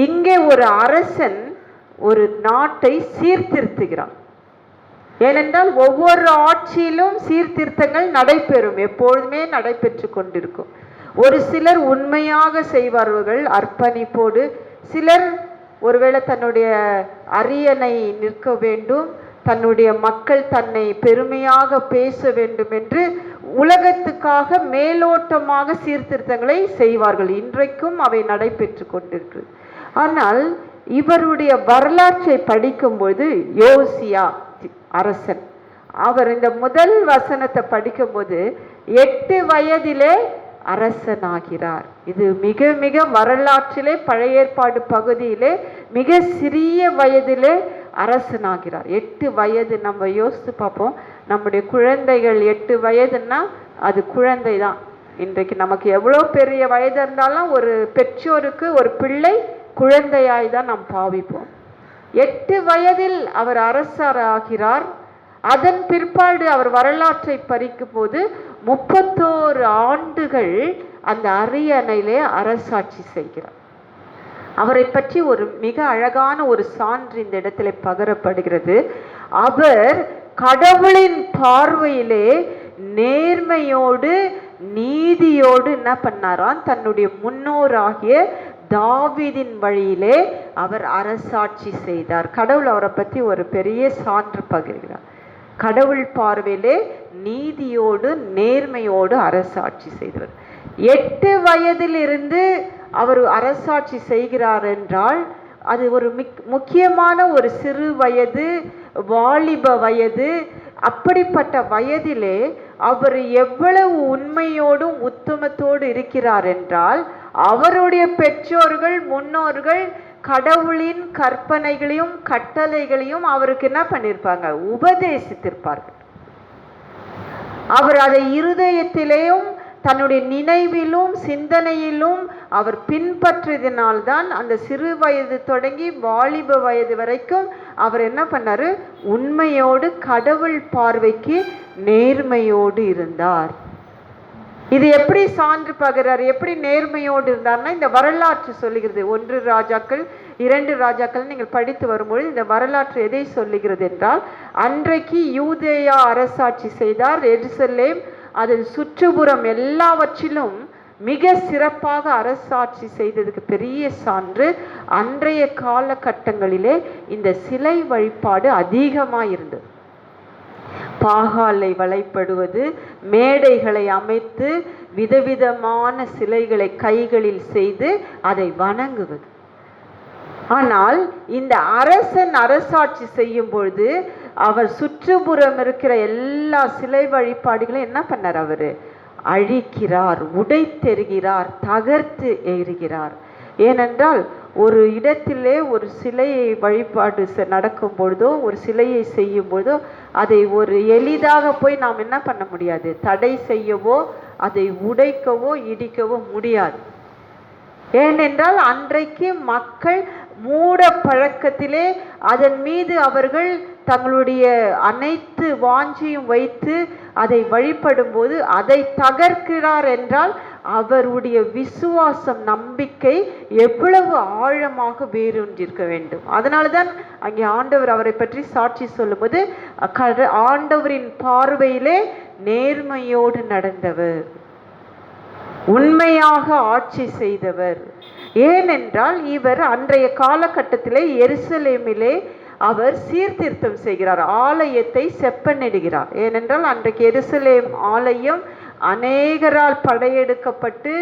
இங்கே ஒரு அரசன் ஒரு நாட்டை சீர்திருத்துகிறான். ஏனென்றால் ஒவ்வொரு ஆட்சியிலும் சீர்திருத்தங்கள் நடைபெறும், எப்பொழுதுமே நடைபெற்று கொண்டிருக்கும். ஒரு சிலர் உண்மையாக செய்வார்கள் அர்ப்பணிப்போடு, சிலர் ஒருவேளை தன்னுடைய அரியணை நிற்க வேண்டும், தன்னுடைய மக்கள் தன்னை பெருமையாக பேச வேண்டும் என்று உலகத்துக்காக மேலோட்டமாக சீர்திருத்தங்களை செய்வார்கள். இன்றைக்கும் அவை நடைபெற்று கொண்டிருக்கிறது. ஆனால் இவருடைய வரலாற்றை படிக்கும்போது யோசியா அரசன், அவர் இந்த முதல் வசனத்தை படிக்கும்போது 8 வயதிலே அரசனாகிறார். இது மிக மிக வரலாற்றிலே பழைய ஏற்பாடு பகுதியிலே மிக சிறிய வயதிலே அரசனாகிறார். 8 வயது. நம்ம யோசித்து பார்ப்போம், நம்முடைய குழந்தைகள் 8 வயதுன்னா அது குழந்தை தான். இன்றைக்கு நமக்கு எவ்வளோ பெரிய வயது இருந்தாலும் ஒரு பெற்றோருக்கு ஒரு பிள்ளை குழந்தையாய் தான் நாம் பாவிப்போம். 8 வயதில் அவர் அரசராகிறார். அதன் பிற்பாடு அவர் வரலாற்றை படிக்கும் போது 31 ஆண்டுகள் அந்த அரியணையிலே அரசாட்சி செய்கிறார். அவரை பற்றி ஒரு மிக அழகான ஒரு சான்று இந்த இடத்துல பகரப்படுகிறது. அவர் கடவுளின் பார்வையிலே நேர்மையோடு நீதியோடு என்ன பண்ணாராம், தன்னுடைய முன்னோராகிய தாவீதின் வழியிலே அவர் அரசாட்சி செய்தார். கடவுள் அவரை பற்றி ஒரு பெரிய சான்று பகிர்கிறார். கடவுள் பார்வையிலே நீதியோடு நேர்மையோடு அரசாட்சி செய்தார். 8 வயதிலிருந்து அவர் அரசாட்சி செய்கிறார் என்றால் அது ஒரு முக்கியமான ஒரு சிறு வயது, வாலிப வயது. அப்படிப்பட்ட வயதிலே அவர் எவ்வளவு உண்மையோடும் உத்தமத்தோடு இருக்கிறார் என்றால், அவருடைய பெற்றோர்கள் முன்னோர்கள் கடவுளின் கற்பனைகளையும் கட்டளைகளையும் அவருக்கு என்ன பண்ணியிருப்பாங்க, உபதேசித்திருப்பார்கள். அவர் அதை இருதயத்திலேயும் தன்னுடைய நினைவிலும் சிந்தனையிலும் அவர் பின்பற்றியதினால்தான் அந்த சிறு வயது தொடங்கி வாலிப வயது வரைக்கும் அவர் என்ன பண்ணாரு, உண்மையோடு கடவுள் பார்வைக்கு நேர்மையோடு இருந்தார். இது எப்படி சான்று பகரார், எப்படி நேர்மையோடு இருந்தார்னா இந்த வரலாற்று சொல்லுகிறது. 1 ராஜாக்கள் 2 ராஜாக்கள் நீங்கள் படித்து வரும்பொழுது இந்த வரலாற்று எதை சொல்லுகிறது என்றால், அன்றைக்கு யூதேயா அரசாட்சி செய்தார். எருசலேம் அதில் சுற்றுப்புறம் எல்லாவற்றிலும் மிக சிறப்பாக அரசாட்சி செய்ததுக்கு பெரிய சான்று அன்றைய காலகட்டங்களிலே இந்த சிலை வழிபாடு அதிகமாக இருந்தது. பாகாலை வழிபடுவது, மேடைகளை அமைத்து விதவிதமான சிலைகளை கைகளில் செய்து அதை வணங்குவது. ஆனால் இந்த அரசன் அரசாட்சி செய்யும் பொழுது அவர் சுற்றுப்புறம் இருக்கிற எல்லா சிலை வழிபாடுகளையும் என்ன பண்ணார்? அவரு அழிக்கிறார், உடைத்தெறுகிறார், தகர்த்து எறிகிறார். ஏனென்றால் ஒரு இடத்திலே ஒரு சிலையை வழிபாடு நடக்கும் பொழுதோ, ஒரு சிலையை செய்யும் பொழுதோ, அதை ஒரு எளிதாக போய் நாம் என்ன பண்ண முடியாது, தடை செய்யவோ அதை உடைக்கவோ இடிக்கவோ முடியாது. ஏனென்றால் அன்றைக்கு மக்கள் மூட பழக்கத்திலே அதன் மீது அவர்கள் தங்களுடைய அனைத்து வாஞ்சியும் வைத்து அதை வழிபடும் போது அதை தகர்க்கிறார் என்றால் அவருடைய விசுவாசம், நம்பிக்கை எவ்வளவு ஆழமாக வேரூன்றிருக்க வேண்டும். அதனால தான் அங்கே ஆண்டவர் அவரை பற்றி சாட்சி சொல்லும்போது ஆண்டவரின் பார்வையிலே நேர்மையோடு நடந்தவர், உண்மையாக ஆட்சி செய்தவர். ஏனென்றால் இவர் அன்றைய காலகட்டத்திலே எருசலேமிலே அவர் சீர்திருத்தம் செய்கிறார், ஆலயத்தை செப்பனிடுகிறார். ஏனென்றால் அன்றைக்கு எருசலேம் ஆலயம் அநேகரால் படையெடுக்கப்பட்டு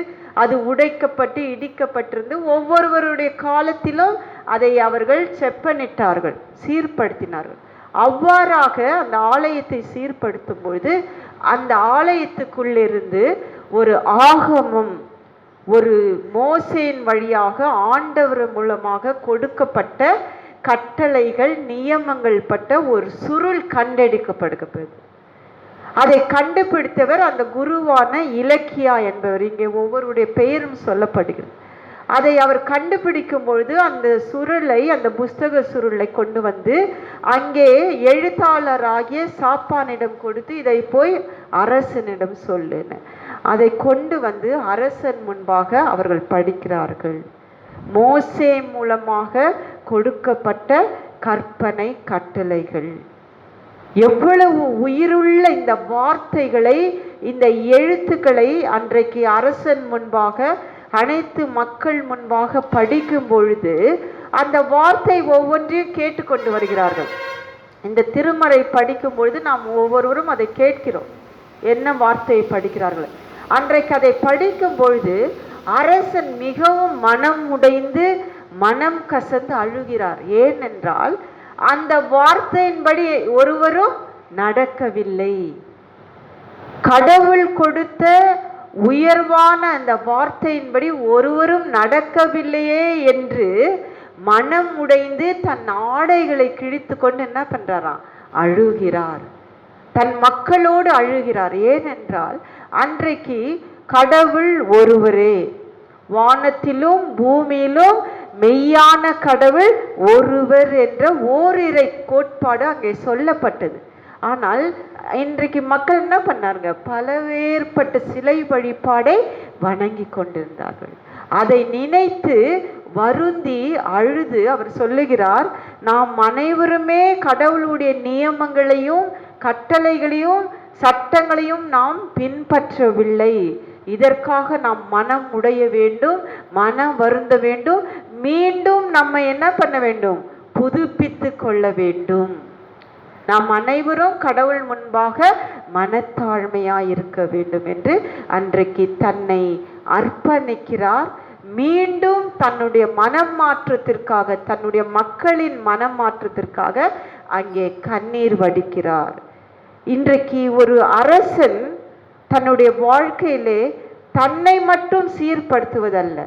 அது உடைக்கப்பட்டு இடிக்கப்பட்டிருந்து ஒவ்வொருவருடைய காலத்திலும் அதை அவர்கள் செப்பனிட்டார்கள், சீர்படுத்தினார்கள். அவ்வாறாக அந்த ஆலயத்தை சீர்படுத்தும் பொழுது அந்த ஆலயத்துக்குள்ளிருந்து ஒரு ஆகமம், ஒரு மோசேயின் வழியாக ஆண்டவர் மூலமாக கொடுக்கப்பட்ட கட்டளைகள், நியமங்கள் பட்ட ஒரு சுருள் கண்டெடுக்கப்படுகிறது. அதை கண்டுபிடித்தவர் அந்த குருவான இலக்கியா என்பவர். இங்கே ஒவ்வொருடைய பெயரும் சொல்லப்படுகிறது. அதை அவர் கண்டுபிடிக்கும் பொழுது அந்த சுருளை, அந்த புஸ்தக சுருளை கொண்டு வந்து அங்கே எழுத்தாளராகிய சாப்பானிடம் கொடுத்து இதை போய் அரசனிடம் சொல்லுன்னு அதை கொண்டு வந்து அரசன் முன்பாக அவர்கள் படிக்கிறார்கள். மோசே மூலமாக கொடுக்கப்பட்ட கற்பனை கட்டளைகள், எவ்வளவு உயிருள்ள இந்த வார்த்தைகளை, இந்த எழுத்துக்களை அன்றைக்கு அரசன் முன்பாக, அனைத்து மக்கள் முன்பாக படிக்கும் பொழுது அந்த வார்த்தை ஒவ்வொன்றையும் கேட்டுக்கொண்டு வருகிறார்கள். இந்த திருமறை படிக்கும் பொழுது நாம் ஒவ்வொருவரும் அதை கேட்கிறோம், என்ன வார்த்தையை படிக்கிறார்கள். அன்றைக்கு அதை படிக்கும் பொழுது அரசன் மிகவும் மனம் உடைந்து மனம் கசந்து அழுகிறார். ஏனென்றால் அந்த வார்த்தையின்படி ஒருவரும் நடக்கவில்லை. கடவுள் கொடுத்த உயர்வான அந்த வார்த்தையின்படி ஒருவரும் நடக்கவில்லையே என்று மனம் உடைந்து தன் ஆடைகளை கிழித்து கொண்டு என்ன பண்றாராம்? அழுகிறார். தன் மக்களோடு அழுகிறார். ஏனென்றால் அன்றைக்கு கடவுள் ஒருவரே, வானத்திலும் பூமியிலும் மெய்யான கடவுள் ஒருவர் என்ற ஓரிரை கோட்பாடு அங்கே சொல்லப்பட்டது. ஆனால் இன்றைக்கு மக்கள் என்ன பண்ணாருங்க? பலவேறுபட்ட சிலை வழிபாடை வணங்கி கொண்டிருந்தார்கள். அதை நினைத்து வருந்தி அழுது அவர் சொல்லுகிறார், நாம் அனைவருமே கடவுளுடைய நியமங்களையும் கட்டளைகளையும் சட்டங்களையும் நாம் பின்பற்றவில்லை. இதற்காக நாம் மனம் உடைய வேண்டும், மனம் வருந்த வேண்டும், மீண்டும் நம்ம என்ன பண்ண வேண்டும்? புதுப்பித்து கொள்ள வேண்டும். நாம் அனைவரும் கடவுள் முன்பாக மனத்தாழ்மையாய் இருக்க வேண்டும் என்று அன்றைக்கு தன்னை அர்ப்பணிக்கிறார். மீண்டும் தன்னுடைய மனம் மாற்றத்திற்காக, தன்னுடைய மக்களின் மனம் மாற்றத்திற்காக அங்கே கண்ணீர் வடிக்கிறார். இன்றைக்கு ஒரு அரசன் தன்னுடைய வாழ்க்கையிலே தன்னை மட்டும் சீர்படுத்துவதல்ல,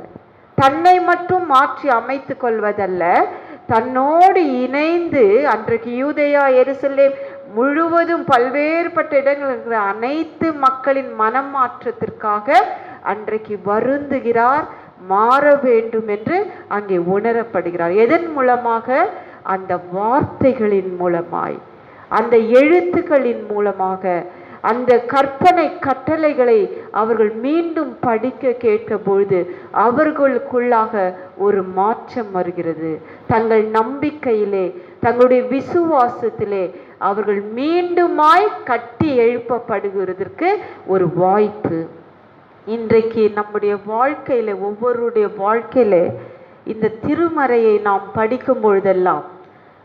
தன்னை மட்டும் மாற்றி அமைத்து கொள்வதல்ல, தன்னோடு இணைந்து அன்றைக்கு யூதேயா எருசலேம் முழுவதும் பல்வேறுபட்ட இடங்கள் இருக்கிற அனைத்து மக்களின் மனம் மாற்றத்திற்காக அன்றைக்கு வருந்துகிறார், மாற வேண்டும் என்று அங்கே உணரப்படுகிறார். எதன் மூலமாக? அந்த வார்த்தைகளின் மூலமாய், அந்த எழுத்துக்களின் மூலமாக, அந்த கற்பனை கட்டளைகளை அவர்கள் மீண்டும் படிக்க கேட்க பொழுது அவர்களுக்குள்ளாக ஒரு மாற்றம் வருகிறது. தங்கள் நம்பிக்கையிலே, தங்களுடைய விசுவாசத்திலே அவர்கள் மீண்டுமாய் கட்டி எழுப்பப்படுகிறதற்கு ஒரு வாய்ப்பு. இன்றைக்கு நம்முடைய வாழ்க்கையில, ஒவ்வொருடைய வாழ்க்கையில இந்த திருமறையை நாம் படிக்கும் பொழுதெல்லாம்,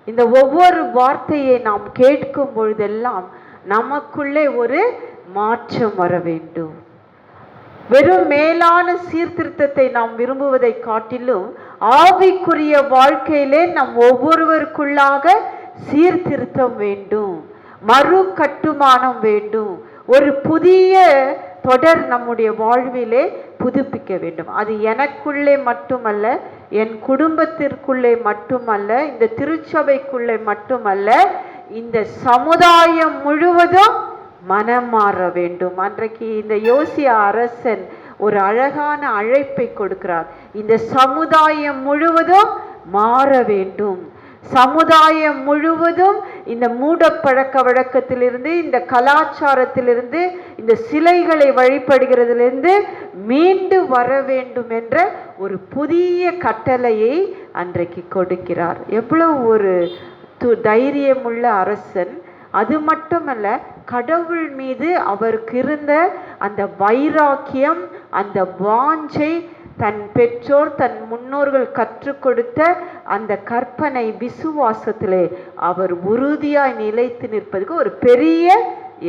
இந்த ஒவ்வொரு வார்த்தையை நாம் கேட்கும் பொழுதெல்லாம் நமக்குள்ளே ஒரு மாற்றம் வர வேண்டும். வெறும் மேலான சீர்திருத்தத்தை நாம் விரும்புவதை காட்டிலும் ஆவிக்குரிய வாழ்க்கையிலே நம் ஒவ்வொருவருக்குள்ளாக சீர்திருத்தம் வேண்டும், மறு கட்டுமானம் வேண்டும், ஒரு புதிய தொடர் நம்முடைய வாழ்விலே புதுப்பிக்க வேண்டும். அது எனக்குள்ளே மட்டுமல்ல, என் குடும்பத்திற்குள்ளே மட்டுமல்ல, இந்த திருச்சபைக்குள்ளே மட்டுமல்ல, இந்த சமுதாயம் முழுவதும் மனம் மாற வேண்டும். அன்றைக்கு இந்த யோசியா அரசன் ஒரு அழகான அழைப்பை கொடுக்கிறார். இந்த சமுதாயம் முழுவதும் மாற வேண்டும். சமுதாயம் முழுவதும் இந்த மூட பழக்க வழக்கத்திலிருந்து, இந்த கலாச்சாரத்திலிருந்து, இந்த சிலைகளை வழிபடுகிறதிலிருந்து மீண்டு வர வேண்டும் என்ற ஒரு புதிய கட்டளையை அன்றைக்கு கொடுக்கிறார். எவ்வளவு ஒரு தைரியமுள்ள அரசன்! அது மட்டுமல்ல, கடவுள் மீது அவருக்கு இருந்த அந்த வைராக்கியம், அந்த வாஞ்சை, தன் பெற்றோர், தன் முன்னோர்கள் கற்றுக் கொடுத்த அந்த கற்பனை விசுவாசத்திலே அவர் உறுதியாய் நிலைத்து நிற்பதற்கு ஒரு பெரிய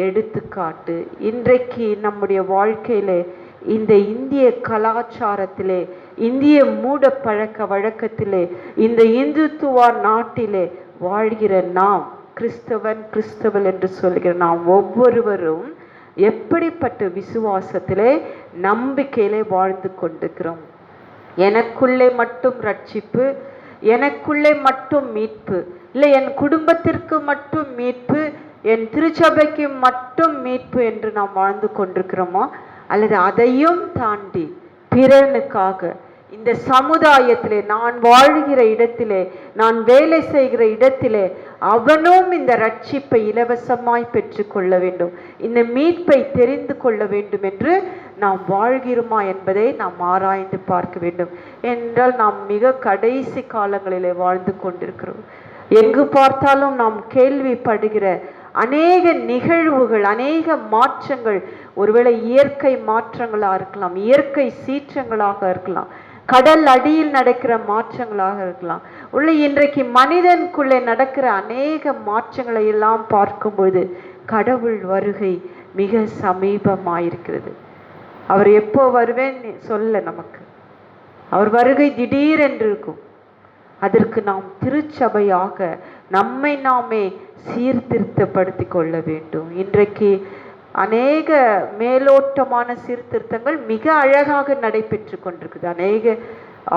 எடுத்துக்காட்டு. இன்றைக்கு நம்முடைய வாழ்க்கையிலே, இந்த இந்திய கலாச்சாரத்திலே, இந்திய மூட பழக்க வழக்கத்திலே, இந்த இந்துத்துவ நாட்டிலே வாழ்கிற நாம், கிறிஸ்தவன் என்று சொல்கிற நாம் ஒவ்வொருவரும் எப்படிப்பட்ட விசுவாசத்திலே, நம்பிக்கையிலே வாழ்ந்து கொண்டிருக்கிறோம்? எனக்குள்ளே மட்டும் ரட்சிப்பு, எனக்குள்ளே மட்டும் மீட்பு, இல்லை என் குடும்பத்திற்கு மட்டும் மீட்பு, என் திருச்சபைக்கு மட்டும் மீட்பு என்று நாம் வாழ்ந்து கொண்டிருக்கிறோமா? அல்லது அதையும் தாண்டி பிறனுக்காக, இந்த சமுதாயத்திலே, நான் வாழ்கிற இடத்திலே, நான் வேலை செய்கிற இடத்திலே அவனும் இந்த ரட்சிப்பை இலவசமாய் பெற்றுக்கொள்ள வேண்டும், இந்த மீட்பை தெரிந்து கொள்ள வேண்டும் என்று நாம் வாழ்கிறோமா என்பதை நாம் ஆராய்ந்து பார்க்க வேண்டும். என்றால் நாம் மிக கடைசி காலங்களிலே வாழ்ந்து கொண்டிருக்கிறோம். எங்கு பார்த்தாலும் நாம் கேள்விப்படுகிற அநேக நிகழ்வுகள், அநேக மாற்றங்கள், ஒருவேளை இயற்கை மாற்றங்களாக இருக்கலாம், இயற்கை சீற்றங்களாக இருக்கலாம், கடல் அடியில் நடக்கிற மாற்றங்களாக இருக்கலாம், இன்றைக்கு மனிதனுக்குள்ளே நடக்கிற அநேக மாற்றங்களை எல்லாம் பார்க்கும்பொழுது கடவுள் வருகை மிக சமீபமாயிருக்கிறது. அவர் எப்போ வருவேன்னு சொல்ல, நமக்கு அவர் வருகை திடீரென்று இருக்கும். அதற்கு நாம் திருச்சபையாக நம்மை நாமே சீர்திருத்தப்படுத்தி கொள்ள வேண்டும். இன்றைக்கு அநேக மேலோட்டமான சீர்திருத்தங்கள் மிக அழகாக நடைபெற்று கொண்டிருக்குது, அநேக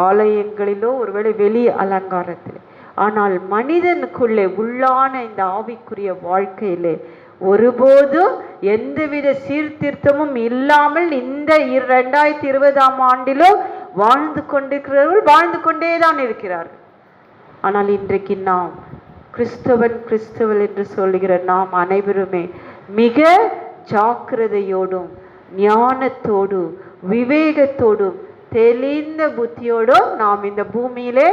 ஆலயங்களிலோ ஒருவேளை வெளி அலங்காரத்தில். ஆனால் மனிதனுக்குள்ளே உள்ளான இந்த ஆவிக்குரிய வாழ்க்கையிலே ஒருபோதும் எந்தவித சீர்திருத்தமும் இல்லாமல் இந்த 2020ஆம் ஆண்டிலும் வாழ்ந்து கொண்டிருக்கிறவர்கள் வாழ்ந்து கொண்டே தான் இருக்கிறார்கள். ஆனால் இன்றைக்கு நாம் கிறிஸ்தவன் என்று சொல்லுகிற நாம் அனைவருமே மிக ஜாக்கிரதையோடும், ஞானத்தோடும், விவேகத்தோடும், தெளிந்த புத்தியோடும் நாம் இந்த பூமியிலே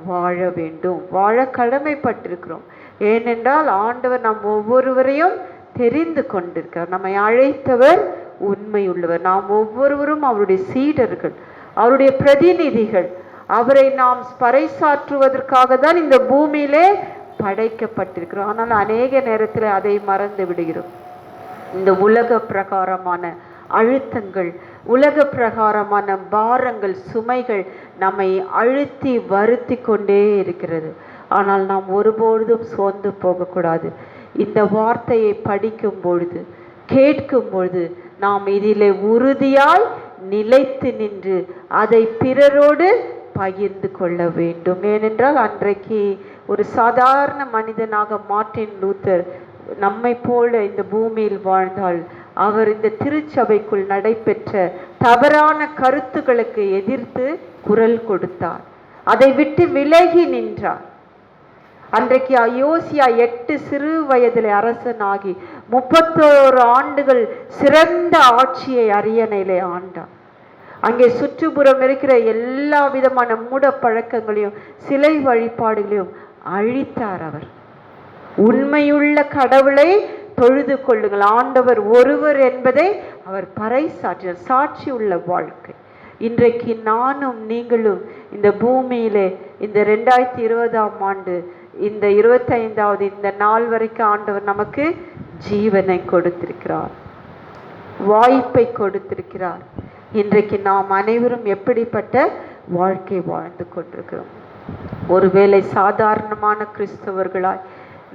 வாழ வேண்டும், வாழ கடமைப்பட்டிருக்கிறோம். ஏனென்றால் ஆண்டவர் நம் ஒவ்வொருவரையும் தெரிந்து கொண்டிருக்கிறார். நம்மை அழைத்தவர் உண்மையுள்ளவர். நாம் ஒவ்வொருவரும் அவருடைய சீடர்கள், அவருடைய பிரதிநிதிகள். அவரை நாம் பறைசாற்றுவதற்காக தான் இந்த பூமியிலே படைக்கப்பட்டிருக்கிறோம். ஆனால் அநேக நேரத்தில் அதை மறந்து விடுகிறோம். இந்த உலக பிரகாரமான அழுத்தங்கள், உலக பிரகாரமான பாரங்கள், சுமைகள் நம்மை அழுத்தி வருத்தி கொண்டே இருக்கிறது. ஆனால் நாம் ஒருபொழுதும் சோர்ந்து போகக்கூடாது. இந்த வார்த்தையை படிக்கும் பொழுது, கேட்கும் பொழுது நாம் இதிலே உறுதியாய் நிலைத்து நின்று அதை பிறரோடு பகிர்ந்து கொள்ள வேண்டும். ஏனென்றால் அன்றைக்கு ஒரு சாதாரண மனிதனாக மார்ட்டின் லூத்தர் நம்மை போல இந்த பூமியில் வாழ்ந்தால், அவர் இந்த திருச்சபைக்குள் நடைபெற்ற தவறான கருத்துக்களுக்கு எதிர்த்து குரல் கொடுத்தார், அதை விட்டு விலகி நின்றார். அன்றைக்கு யோசியா 8 சிறு வயதில் அரசனாகி 31 ஆண்டுகள் சிறந்த ஆட்சியை அரியணையிலே ஆண்டார். அங்கே சுற்றுப்புறம் இருக்கிற எல்லா விதமான மூட பழக்கங்களையும் சிலை வழிபாடுகளையும் அழித்தார். அவர் உண்மையுள்ள கடவுளை தொழுது கொள்ளுங்கள். ஆண்டவர் ஒருவர் என்பதை அவர் பறைசாற்றினார். சாட்சி உள்ள வாழ்க்கை. இன்றைக்கு நானும் நீங்களும் இந்த பூமியிலே இந்த 2020ஆம் ஆண்டு இந்த 25வது இந்த நாள் வரைக்கும் ஆண்டவர் நமக்கு ஜீவனை கொடுத்திருக்கிறார், வாய்ப்பை கொடுத்திருக்கிறார். இன்றைக்கு நாம் அனைவரும் எப்படிப்பட்ட வாழ்க்கை வாழ்ந்து கொண்டிருக்கிறோம்? ஒருவேளை சாதாரணமான கிறிஸ்தவர்களாய்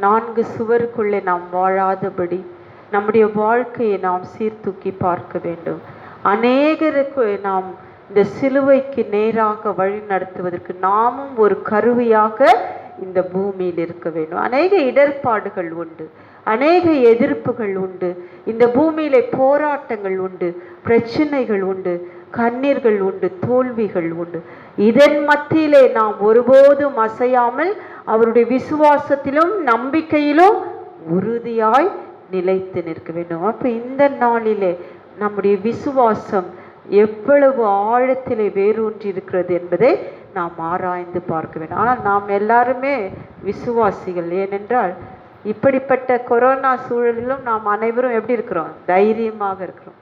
4 சுவருக்குள்ளே நாம் வாழாதபடி நம்முடைய வாழ்க்கையை நாம் சீர்தூக்கி பார்க்க வேண்டும். அநேகருக்கு நாம் இந்த சிலுவைக்கு நேராக வழி நடத்துவதற்கு நாமும் ஒரு கருவியாக இந்த பூமியில் இருக்க வேண்டும். அநேக இடர்பாடுகள் உண்டு, அநேக எதிர்ப்புகள் உண்டு, இந்த பூமியிலே போராட்டங்கள் உண்டு, பிரச்சனைகள் உண்டு, கண்ணீர்கள் உண்டு, தோல்விகள் உண்டு. இதன் மத்தியிலே நாம் ஒருபோதும் அசையாமல் அவருடைய விசுவாசத்திலும் நம்பிக்கையிலும் உறுதியாய் நிலைத்து நிற்க வேண்டும். அப்ப இந்த நாளிலே நம்முடைய விசுவாசம் எவ்வளவு ஆழத்திலே வேரூன்றி இருக்கிறது என்பதை நாம் ஆராய்ந்து பார்க்க வேண்டும். ஆனால் நாம் எல்லாருமே விசுவாசிகள். ஏனென்றால் இப்படிப்பட்ட கொரோனா சூழலிலும் நாம் அனைவரும் எப்படி இருக்கிறோம்? தைரியமாக இருக்கிறோம்.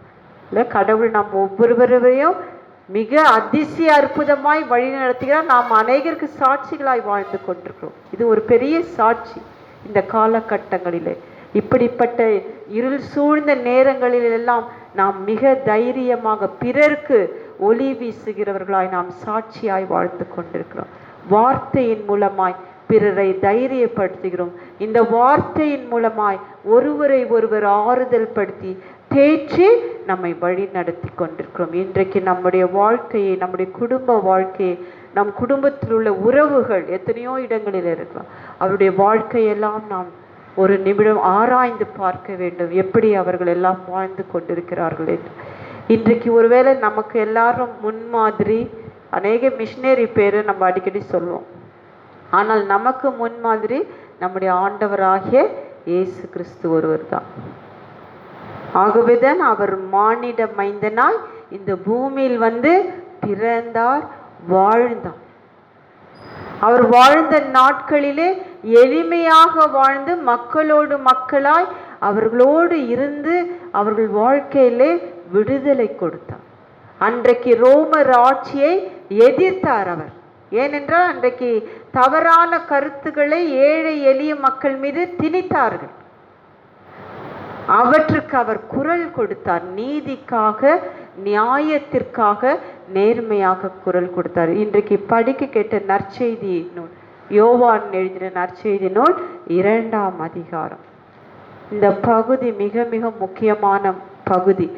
இல்லை, கடவுள் நாம் ஒவ்வொருவரையும் மிக அதிசய அற்புதமாய் வழி நடத்துகிறார். நாம் அநேகருக்கு சாட்சிகளாய் வாழ்ந்து கொண்டிருக்கிறோம். இது ஒரு பெரிய சாட்சி. இந்த காலகட்டங்களிலே இப்படிப்பட்ட இருள் சூழ்ந்த நேரங்களிலெல்லாம் நாம் மிக தைரியமாக பிறருக்கு ஒளி வீசுகிறவர்களாய் நாம் சாட்சியாய் வாழ்ந்து கொண்டிருக்கிறோம். வார்த்தையின் மூலமாய் பிறரை தைரியப்படுத்துகிறோம். இந்த வார்த்தையின் மூலமாய் ஒருவரை ஒருவர் ஆறுதல் படுத்தி தேற்றி நம்மை வழி நடத்தி கொண்டிருக்கிறோம். இன்றைக்கு நம்முடைய வாழ்க்கையை, நம்முடைய குடும்ப வாழ்க்கையை, நம் குடும்பத்தில் உள்ள உறவுகள் எத்தனையோ இடங்களில் இருக்கலாம். அவருடைய வாழ்க்கையெல்லாம் நாம் ஒரு நிமிடம் ஆராய்ந்து பார்க்க வேண்டும், எப்படி அவர்கள் எல்லாம் வாழ்ந்து கொண்டிருக்கிறார்கள் என்று. இன்றைக்கு ஒருவேளை நமக்கு எல்லாரும் முன்மாதிரி, அநேக மிஷினரி பேரை நம்ம அடிக்கடி சொல்லுவோம். ஆனால் நமக்கு முன்மாதிரி நம்முடைய ஆண்டவராகிய இயேசு கிறிஸ்து ஒருவர் தான். ஆகவேதான் அவர் மானிட மைந்தனாய் இந்த பூமியில் வந்து பிறந்தார், வாழ்ந்தார். அவர் வாழ்ந்த நாட்களிலே எளிமையாக வாழ்ந்து மக்களோடு மக்களாய் அவர்களோடு இருந்து அவர்கள் வாழ்க்கையிலே விடுதலை கொடுத்தார். அன்றைக்கு ரோமர் ஆட்சியை எதிர்த்தார் அவர். ஏனென்றால் அன்றைக்கு தவறான கருத்துக்களை ஏழை எளிய மக்கள் மீது திணித்தார்கள். அவற்றுக்கு அவர் குரல் கொடுத்தார். நீதிக்காக, நியாயத்திற்காக நேர்மையாக குரல் கொடுத்தார். இன்றைக்கு படிக்க கேட்ட நற்செய்தி நூல், யோவான் எழுதின நற்செய்தி நூல் 2ஆம் அதிகாரம். இந்த பகுதி மிக மிக முக்கியமான பகுதி.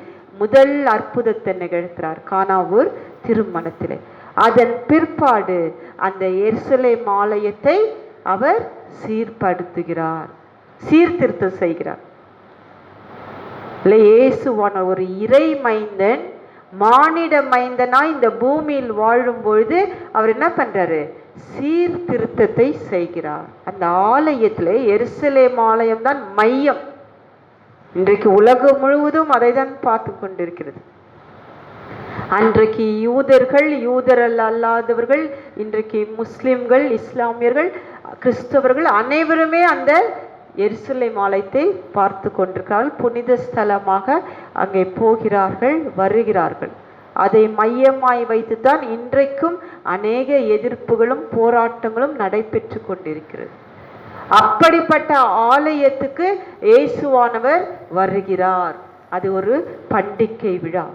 முதல் அற்புதத்தை நிகழ்த்துறார் கானாவூர் திருமணத்திலே. அதன் பிற்பாடு அந்த எருசலேம் ஆலயத்தை அவர் சீர்படுத்துகிறார், சீர்திருத்தம் செய்கிறார். இயேசுவான ஒரு இறை மைந்தன், மானிட மைந்தனாய் இந்த பூமியில் வாழும் பொழுது அவர் என்ன பண்றாரு? சீர்திருத்தத்தை செய்கிறார். அந்த ஆலயத்திலே, எருசலேம் ஆலயம் தான் மையம். இன்றைக்கு உலகம் முழுவதும் அதை தான் பார்த்து கொண்டிருக்கிறது. அன்றைக்கு யூதர்கள், யூதர் அல்லாதவர்கள், இன்றைக்கு முஸ்லிம்கள், இஸ்லாமியர்கள், கிறிஸ்தவர்கள் அனைவருமே அந்த எருசலேம் ஆலயத்தை பார்த்து கொண்டிருக்கிறார்கள். புனித ஸ்தலமாக அங்கே போகிறார்கள், வருகிறார்கள். அதை மையமாய் வைத்துத்தான் இன்றைக்கும் அநேக எதிர்ப்புகளும் போராட்டங்களும் நடைபெற்று கொண்டிருக்கிறது. அப்படிப்பட்ட ஆலயத்துக்கு இயேசுவானவர் வருகிறார். அது ஒரு பண்டிகை விழா.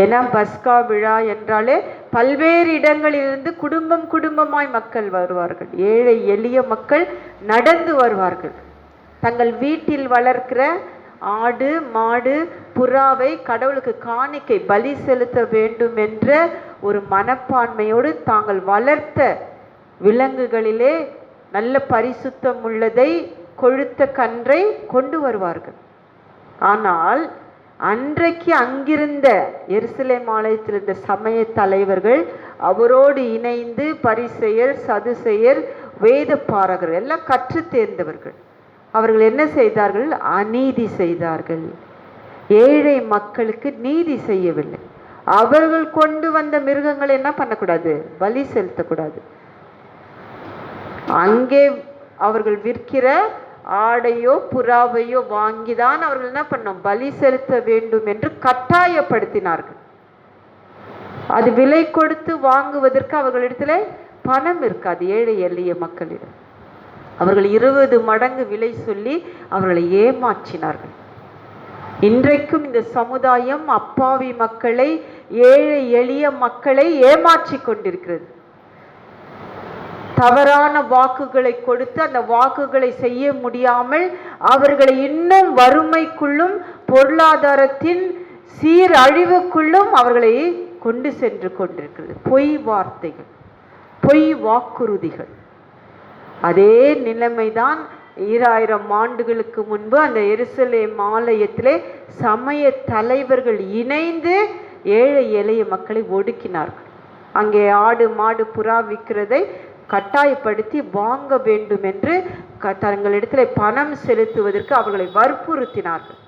ஏன்னா பஸ்கா விழா என்றாலே பல்வேறு இடங்களிலிருந்து குடும்பம் குடும்பமாய் மக்கள் வருவார்கள். ஏழை எளிய மக்கள் நடந்து வருவார்கள். தங்கள் வீட்டில் வளர்க்கிற ஆடு, மாடு, புறாவை கடவுளுக்கு காணிக்கை பலி செலுத்த வேண்டும் என்ற ஒரு மனப்பான்மையோடு தாங்கள் வளர்த்த விலங்குகளிலே நல்ல பரிசுத்தம் உள்ளதை, கொழுத்த கன்றை கொண்டு வருவார்கள். ஆனால் அன்றைக்கு அங்கிருந்த எருசலேம் ஆலயத்தில் இருந்த சமய தலைவர்கள், அவரோடு இணைந்து பரிசேயர், சதுசேயர், வேத பாரகர் எல்லாம் கற்று தேர்ந்தவர்கள். அவர்கள் என்ன செய்தார்கள்? அநீதி செய்தார்கள். ஏழை மக்களுக்கு நீதி செய்யவில்லை. அவர்கள் கொண்டு வந்த மிருகங்களை என்ன பண்ணக்கூடாது? பலி செலுத்தக்கூடாது. அங்கே அவர்கள் விற்கிற ஆடையோ புறாவையோ வாங்கிதான் அவர்கள் என்ன பண்ணோம், பலி செலுத்த வேண்டும் என்று கட்டாயப்படுத்தினார்கள். அது விலை கொடுத்து வாங்குவதற்கு அவர்களிடத்துல பணம் இருக்காது. ஏழை எளிய மக்களிடம் அவர்கள் 20 மடங்கு விலை சொல்லி அவர்களை ஏமாற்றினார்கள். இன்றைக்கும் இந்த சமுதாயம் அப்பாவி மக்களை, ஏழை எளிய மக்களை ஏமாற்றி கொண்டிருக்கிறது. தவறான வாக்குகளை கொடுத்து அந்த வாக்குகளை செய்ய முடியாமல் அவர்களை இன்னும் வறுமைக்குள்ளும் பொருளாதாரத்தின் சீரழிவுக்குள்ளும் அவர்களை கொண்டு சென்று கொண்டிருக்கிறது. பொய் வார்த்தைகள், பொய் வாக்குறுதிகள். அதே நிலைமைதான் 2000 ஆண்டுகளுக்கு முன்பு அந்த எருசலேம் ஆலயத்திலே சமய தலைவர்கள் இணைந்து ஏழை எளிய மக்களை ஒடுக்கினார்கள். அங்கே ஆடு மாடு புறா விற்கிறதை கட்டாயப்படுத்தி வாங்க வேண்டும் என்று தங்களிடத்தில் பணம் செலுத்துவதற்கு அவர்களை வற்புறுத்தினார்கள்.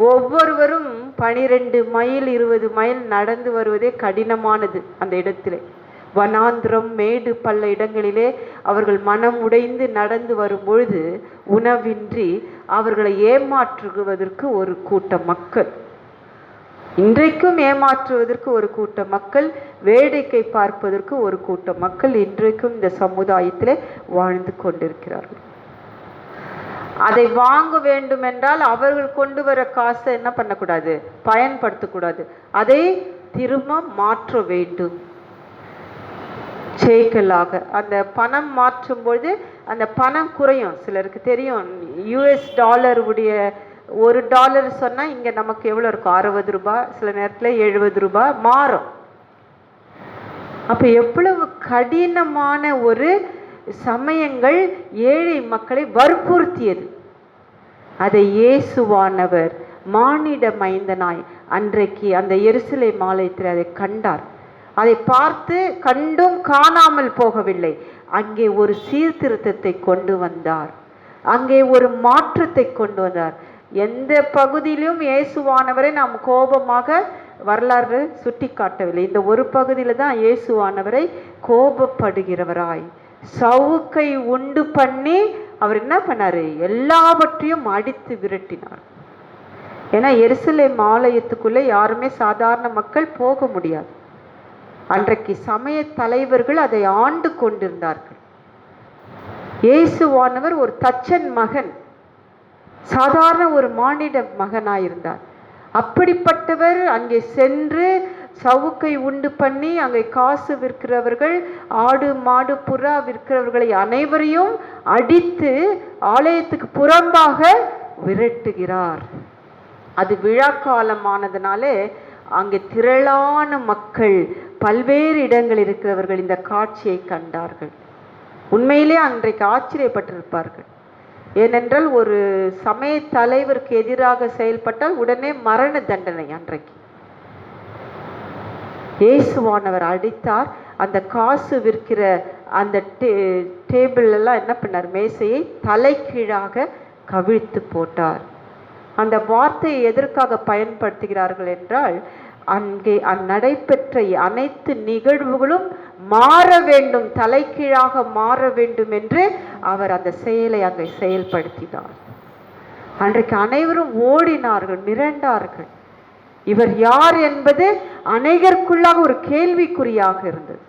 ஒவ்வொருவரும் 12 மைல் 20 மைல் நடந்து வருவதே கடினமானது. அந்த இடத்திலே வனாந்திரம் மேடு பள்ள இடங்களிலே அவர்கள் மனம் உடைந்து நடந்து வரும் பொழுது உணவின்றி அவர்களை ஏமாற்றுவதற்கு ஒரு கூட்ட மக்கள், இன்றைக்கும் ஏமாற்றுவதற்கு ஒரு கூட்ட மக்கள், வேடிக்கை பார்ப்பதற்கு ஒரு கூட்ட மக்கள் இன்றைக்கும் இந்த சமுதாயத்திலே வாழ்ந்து கொண்டிருக்கிறார்கள். அதை வாங்க வேண்டும் என்றால் அவர்கள் கொண்டு வர காசை என்ன பண்ணக்கூடாது, பயன்படுத்தக்கூடாது. அதை திரும்ப மாற்ற வேண்டும். சேக்கலாக அந்த பணம் மாற்றும் பொழுது அந்த பணம் குறையும். சிலருக்கு தெரியும், US$ உடைய $1 சொன்னால் இங்கே நமக்கு எவ்வளோ இருக்கும், 60 ரூபாய், சில நேரத்தில் 70 ரூபாய் மாறும். அப்போ எவ்வளவு கடினமான ஒரு சமயங்கள் ஏழை மக்களை வற்புறுத்தியது. அதை இயேசுவானவர் மானிட மைந்தனாய் அன்றைக்கு அந்த எருசலேம் ஆலயத்தில் அதை கண்டார். அதை பார்த்து கண்டும் காணாமல் போகவில்லை. அங்கே ஒரு சீர்திருத்தத்தை கொண்டு வந்தார், அங்கே ஒரு மாற்றத்தை கொண்டு வந்தார். எந்த பகுதியிலும் இயேசுவானவரை நாம் கோபமாக வரலாறு சுட்டி காட்டவில்லை. இந்த ஒரு பகுதியில் தான் இயேசுவானவரை கோபப்படுகிறவராய் சவுக்கை உண்டு பண்ணி அவர் என்ன பண்ணாரு, எல்லாவற்றையும் அடித்து விரட்டினார். ஏன்னா எருசலேம் ஆலயத்துக்குள்ளே யாருமே சாதாரண மக்கள் போக முடியாது. அன்றைக்கு சமய தலைவர்கள் அதை ஆண்டு கொண்டிருந்தார்கள். இயேசுவானவர் ஒரு தச்சன் மகன், சாதாரண ஒரு மானிட மகனாயிருந்தார். அப்படிப்பட்டவர் அங்கே சென்று சவுக்கை உண்டு பண்ணி அங்கே காசு விற்கிறவர்கள், ஆடு மாடு புறா விற்கிறவர்களை அனைவரையும் அடித்து ஆலயத்துக்கு புறம்பாக விரட்டுகிறார். அது விழா காலமானதுனாலே அங்கே திரளான மக்கள், பல்வேறு இடங்கள் இருக்கிறவர்கள் இந்த காட்சியை கண்டார்கள். உண்மையிலே அன்றைக்கு ஆச்சரியப்பட்டிருப்பார்கள். ஏனென்றால் ஒரு சமய தலைவருக்கு எதிராக செயல்பட்டால் உடனே மரண தண்டனை. அன்றைக்கு இயேசுவானவர் அடித்தார். அந்த காசு விற்கிற அந்த டேபிள் எல்லாம் என்ன பண்ணார், மேசையை தலைகீழாக கவிழ்த்து போட்டார். அந்த வார்த்தையை எதற்காக பயன்படுத்துகிறார்கள் என்றால், அங்கே நடைபெற்ற அனைத்து நிகழ்வுகளும் மாற வேண்டும், தலைகீழாக மாற வேண்டும் என்று அவர் அந்த செயலை அங்கே செயல்படுத்தினார். அன்றைக்கு அனைவரும் ஓடினார்கள், மிரண்டார்கள். இவர் யார் என்பது அனைவருக்குள்ளாக ஒரு கேள்விக்குறியாக இருந்தது.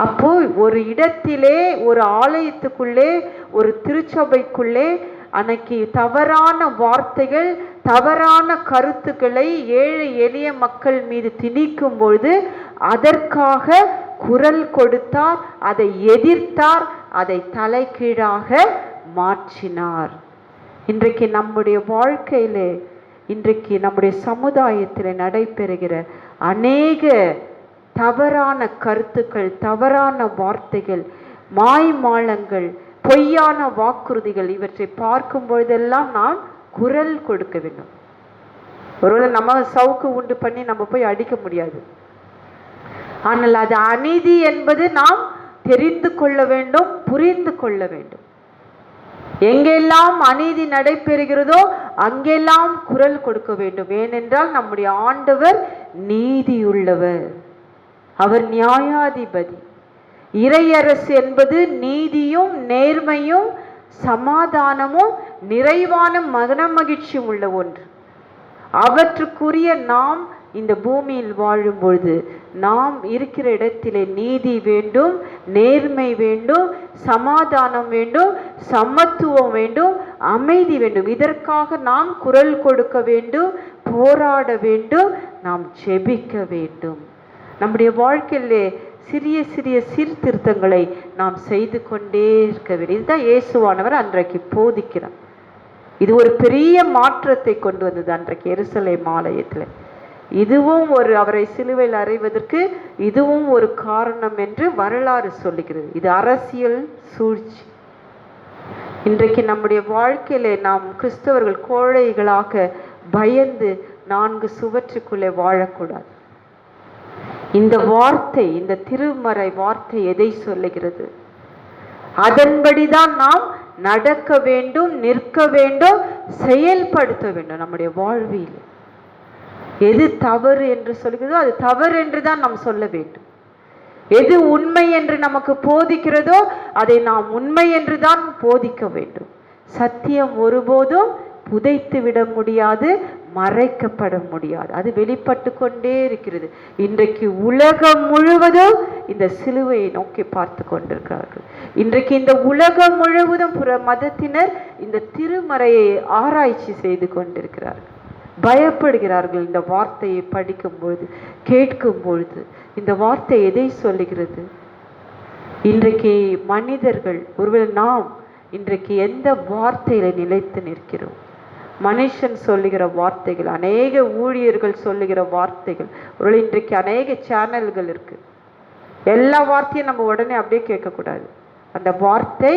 அப்போ ஒரு இடத்திலே, ஒரு ஆலயத்துக்குள்ளே, ஒரு திருச்சபைக்குள்ளே அன்னைக்கு தவறான வார்த்தைகள், தவறான கருத்துக்களை ஏழை எளிய மக்கள் மீது திணிக்கும் பொழுது அதற்காக குரல் கொடுத்தார், அதை எதிர்த்தார், அதை தலைகீழாக மாற்றினார். இன்றைக்கு நம்முடைய வாழ்க்கையிலே, இன்றைக்கு நம்முடைய சமுதாயத்தில் நடைபெறுகிற அநேக தவறான கருத்துக்கள், தவறான வார்த்தைகள், மாய்மாலங்கள், பொய்யான வாக்குறுதிகள், இவற்றை பார்க்கும் பொழுதெல்லாம் நாம் குரல் கொடுக்க வேண்டும். ஒருவேளை நம்ம சவுக்கு உண்டு பண்ணி நம்ம போய் அடிக்க முடியாது. ஆனால் அது அநீதி என்பது நாம் தெரிந்து கொள்ள வேண்டும், புரிந்து கொள்ள வேண்டும். எங்கெல்லாம் அநீதி நடைபெறுகிறதோ அங்கெல்லாம் குரல் கொடுக்க வேண்டும். ஏனென்றால் நம்முடைய ஆண்டவர் நீதியுள்ளவர், அவர் நியாயாதிபதி. இறையரசு என்பது நீதியும் நேர்மையும் சமாதானமும் நிறைவான மகிழ்ச்சியும் உள்ள ஒன்று. அவற்றுக்குரிய நாம் இந்த பூமியில் வாழும் பொழுது நாம் இருக்கிற இடத்திலே நீதி வேண்டும், நேர்மை வேண்டும், சமாதானம் வேண்டும், சமத்துவம் வேண்டும், அமைதி வேண்டும். இதற்காக நாம் குரல் கொடுக்க வேண்டும், போராட வேண்டும், நாம் ஜெபிக்க வேண்டும். நம்முடைய வாழ்க்கையிலே சிறிய சிறிய சீர்திருத்தங்களை நாம் செய்து கொண்டே இருக்க வேண்டும். இதுதான் இயேசுவானவர் அன்றைக்கு போதிக்கிறார். இது ஒரு பெரிய மாற்றத்தை கொண்டு வந்தது அன்றைக்கு எருசலேம் ஆலயத்தில். இதுவும் அவரை சிலுவையில் அறைவதற்கு இதுவும் ஒரு காரணம் என்று வரலாறு சொல்லுகிறது. இது அரசியல் சூழ்ச்சி. இன்றைக்கு நம்முடைய வாழ்க்கையிலே நாம் கிறிஸ்தவர்கள் கோழைகளாக பயந்து 4 சுவற்றுக்குள்ளே வாழக்கூடாது. இந்த வார்த்தை, இந்த திருமறை வார்த்தை எதை சொல்லுகிறது? அதன்படிதான் நாம் நடக்க வேண்டும், நிற்க வேண்டும், செயல்படுத்த வேண்டும். நம்முடைய வாழ்வில் எது தவறு என்று சொல்கிறதோ அது தவறு என்று தான் நாம் சொல்ல வேண்டும். எது உண்மை என்று நமக்கு போதிக்கிறதோ அதை நாம் உண்மை என்று தான் போதிக்க வேண்டும். சத்தியம் ஒருபோதும் புதைத்து விட முடியாது, மறைக்கப்பட முடியாது. அது வெளிப்பட்டு கொண்டே இருக்கிறது. இன்றைக்கு உலகம் முழுவதும் இந்த சிலுவையை நோக்கி பார்த்து கொண்டிருக்கிறார்கள். இன்றைக்கு இந்த உலகம் முழுவதும் புற மதத்தினர் இந்த திருமறையை ஆராய்ச்சி செய்து கொண்டிருக்கிறார்கள். பயப்படுகிறார்கள். இந்த வார்த்தையை படிக்கும் பொழுது, கேட்கும் பொழுது இந்த வார்த்தை எதை சொல்லுகிறது? இன்றைக்கு மனிதர்கள், ஒருவேளை நாம் இன்றைக்கு எந்த வார்த்தையில நிலைத்து நிற்கிறோம்? மனுஷன் சொல்லுகிற வார்த்தைகள், அநேக ஊழியர்கள் சொல்லுகிற வார்த்தைகள், ஒருவேளை இன்றைக்கு அநேக சேனல்கள் இருக்கு. எல்லா வார்த்தையும் நம்ம உடனே அப்படியே கேட்கக்கூடாது. அந்த வார்த்தை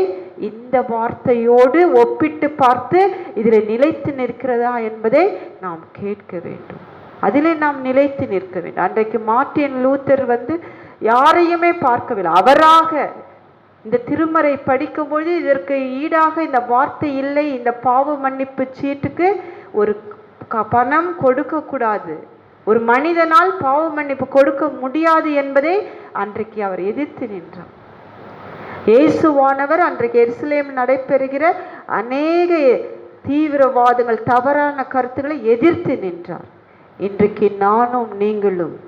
இந்த வார்த்தையோடு ஒப்பிட்டு பார்த்து இதில் நிலைத்து நிற்கிறதா என்பதை நாம் கேட்க வேண்டும். அதிலே நாம் நிலைத்து நிற்க வேண்டும். அன்றைக்கு மார்ட்டின் லூத்தர் யாரையுமே பார்க்கவில்லை. அவராக இந்த திருமறை படிக்கும்பொழுது இதற்கு ஈடாக இந்த வார்த்தை இல்லை, இந்த பாவ மன்னிப்பு சீட்டுக்கு ஒரு பணம் கொடுக்கக்கூடாது, ஒரு மனிதனால் பாவ மன்னிப்பு கொடுக்க முடியாது என்பதை அன்றைக்கு அவர் எதிர்த்து நின்றார். இயேசுவானவர் அன்றைக்கு எருசலேமில் நடைபெறுகிற அநேக தீவிரவாதங்கள், தவறான கருத்துக்களை எதிர்த்து நின்றார். இன்றைக்கு நானும் நீங்களும்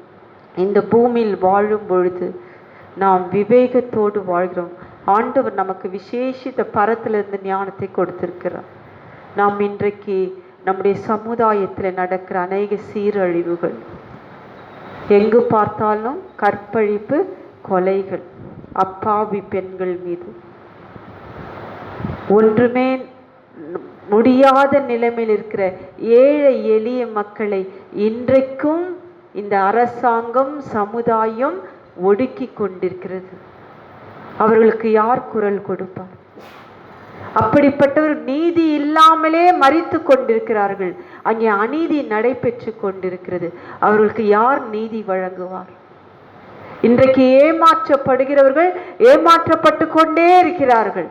இந்த பூமியில் வாழும் பொழுது நாம் விவேகத்தோடு வாழ்கிறோம். ஆண்டவர் நமக்கு விசேஷித்த பரத்திலிருந்து ஞானத்தை கொடுத்திருக்கிறார். நாம் இன்றைக்கு நம்முடைய சமுதாயத்தில் நடக்கிற அநேக சீரழிவுகள், எங்கு பார்த்தாலும் கற்பழிப்பு, கொலைகள், அப்பாவி பெண்கள் மீது ஒன்றுமே முடியாத நிலைமையில் இருக்கிற ஏழை எளிய மக்களை இன்றைக்கும் இந்த அரசாங்கம், சமுதாயம் ஒடுக்கி கொண்டிருக்கிறது. அவர்களுக்கு யார் குரல் கொடுப்பார்? அப்படிப்பட்டவர் நீதி இல்லாமலே மரித்து கொண்டிருக்கிறார்கள். அங்கே அநீதி நடைபெற்று கொண்டிருக்கிறது. அவர்களுக்கு யார் நீதி வழங்குவார்? இன்றைக்கு ஏமாற்றப்படுகிறவர்கள் ஏமாற்றப்பட்டு கொண்டே இருக்கிறார்கள்.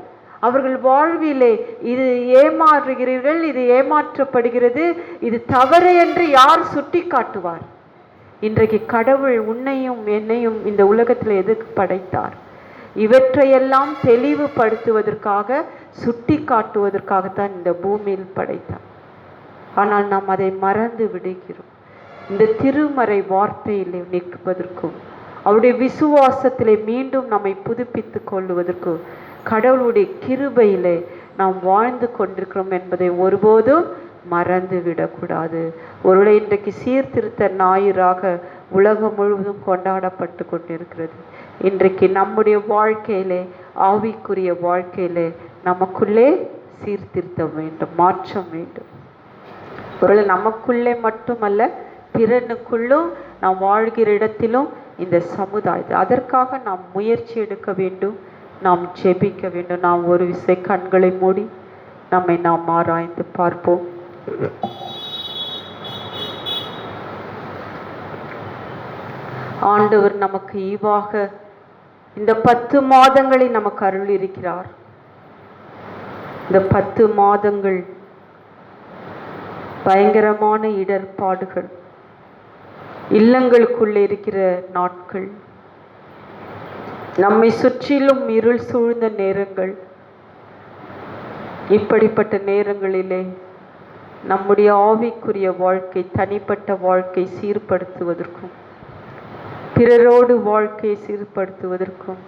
அவர்கள் வாழ்விலே இது ஏமாறுகிறீர்கள், இது ஏமாற்றப்படுகிறது, இது தவறு என்று யார் சுட்டி காட்டுவார்? இன்றைக்கு கடவுள் உன்னையும் என்னையும் இந்த உலகத்தில் எதுக்கு படைத்தார்? இவற்றையெல்லாம் தெளிவுபடுத்துவதற்காக, சுட்டி காட்டுவதற்காகத்தான் இந்த பூமியில் படைத்தார். ஆனால் நாம் அதை மறந்து விடுகிறோம். இந்த திருமறை வார்த்தையிலே நிற்பதற்கும், அவருடைய விசுவாசத்திலே மீண்டும் நம்மை புதுப்பித்து கொள்வதற்கும், கடவுளுடைய கிருபையிலே நாம் வாழ்ந்து கொண்டிருக்கிறோம் என்பதை ஒருபோதும் மறந்து விடக்கூடாது. ஒருவேளை இன்றைக்கு சீர்திருத்த ஞாயிறாக உலகம் முழுவதும் கொண்டாடப்பட்டு கொண்டிருக்கிறது. இன்றைக்கு நம்முடைய வாழ்க்கையிலே, ஆவிக்குரிய வாழ்க்கையிலே நமக்குள்ளே சீர்திருத்தம் வேண்டும், மாற்றம் வேண்டும். ஒருவேளை நமக்குள்ளே மட்டுமல்ல, பிறனுக்குள்ளும், நாம் வாழ்கிற இடத்திலும், இந்த சமுதாயத்தை, அதற்காக நாம் முயற்சி எடுக்க வேண்டும், நாம் ஜெபிக்க வேண்டும். நாம் ஒரு விசை கண்களை மூடி நம்மை நாம் ஆராய்ந்து பார்ப்போம். ஆண்டவர் நமக்கு ஈவாக இந்த 10 மாதங்களை நமக்கு அருள் இருக்கிறார். இந்த 10 மாதங்கள் பயங்கரமான இடர்பாடுகள், இல்லங்களுக்குள்ளே இருக்கிற நாட்கள், நம்மை சுற்றிலும் இருள் சூழ்ந்த நேரங்கள், இப்படிப்பட்ட நேரங்களிலே நம்முடைய ஆவிக்குரிய வாழ்க்கை, தனிப்பட்ட வாழ்க்கை சீர்படுத்துவதற்கும் பிறரோடு வாழ்க்கையை சீர்படுத்துவதற்கும்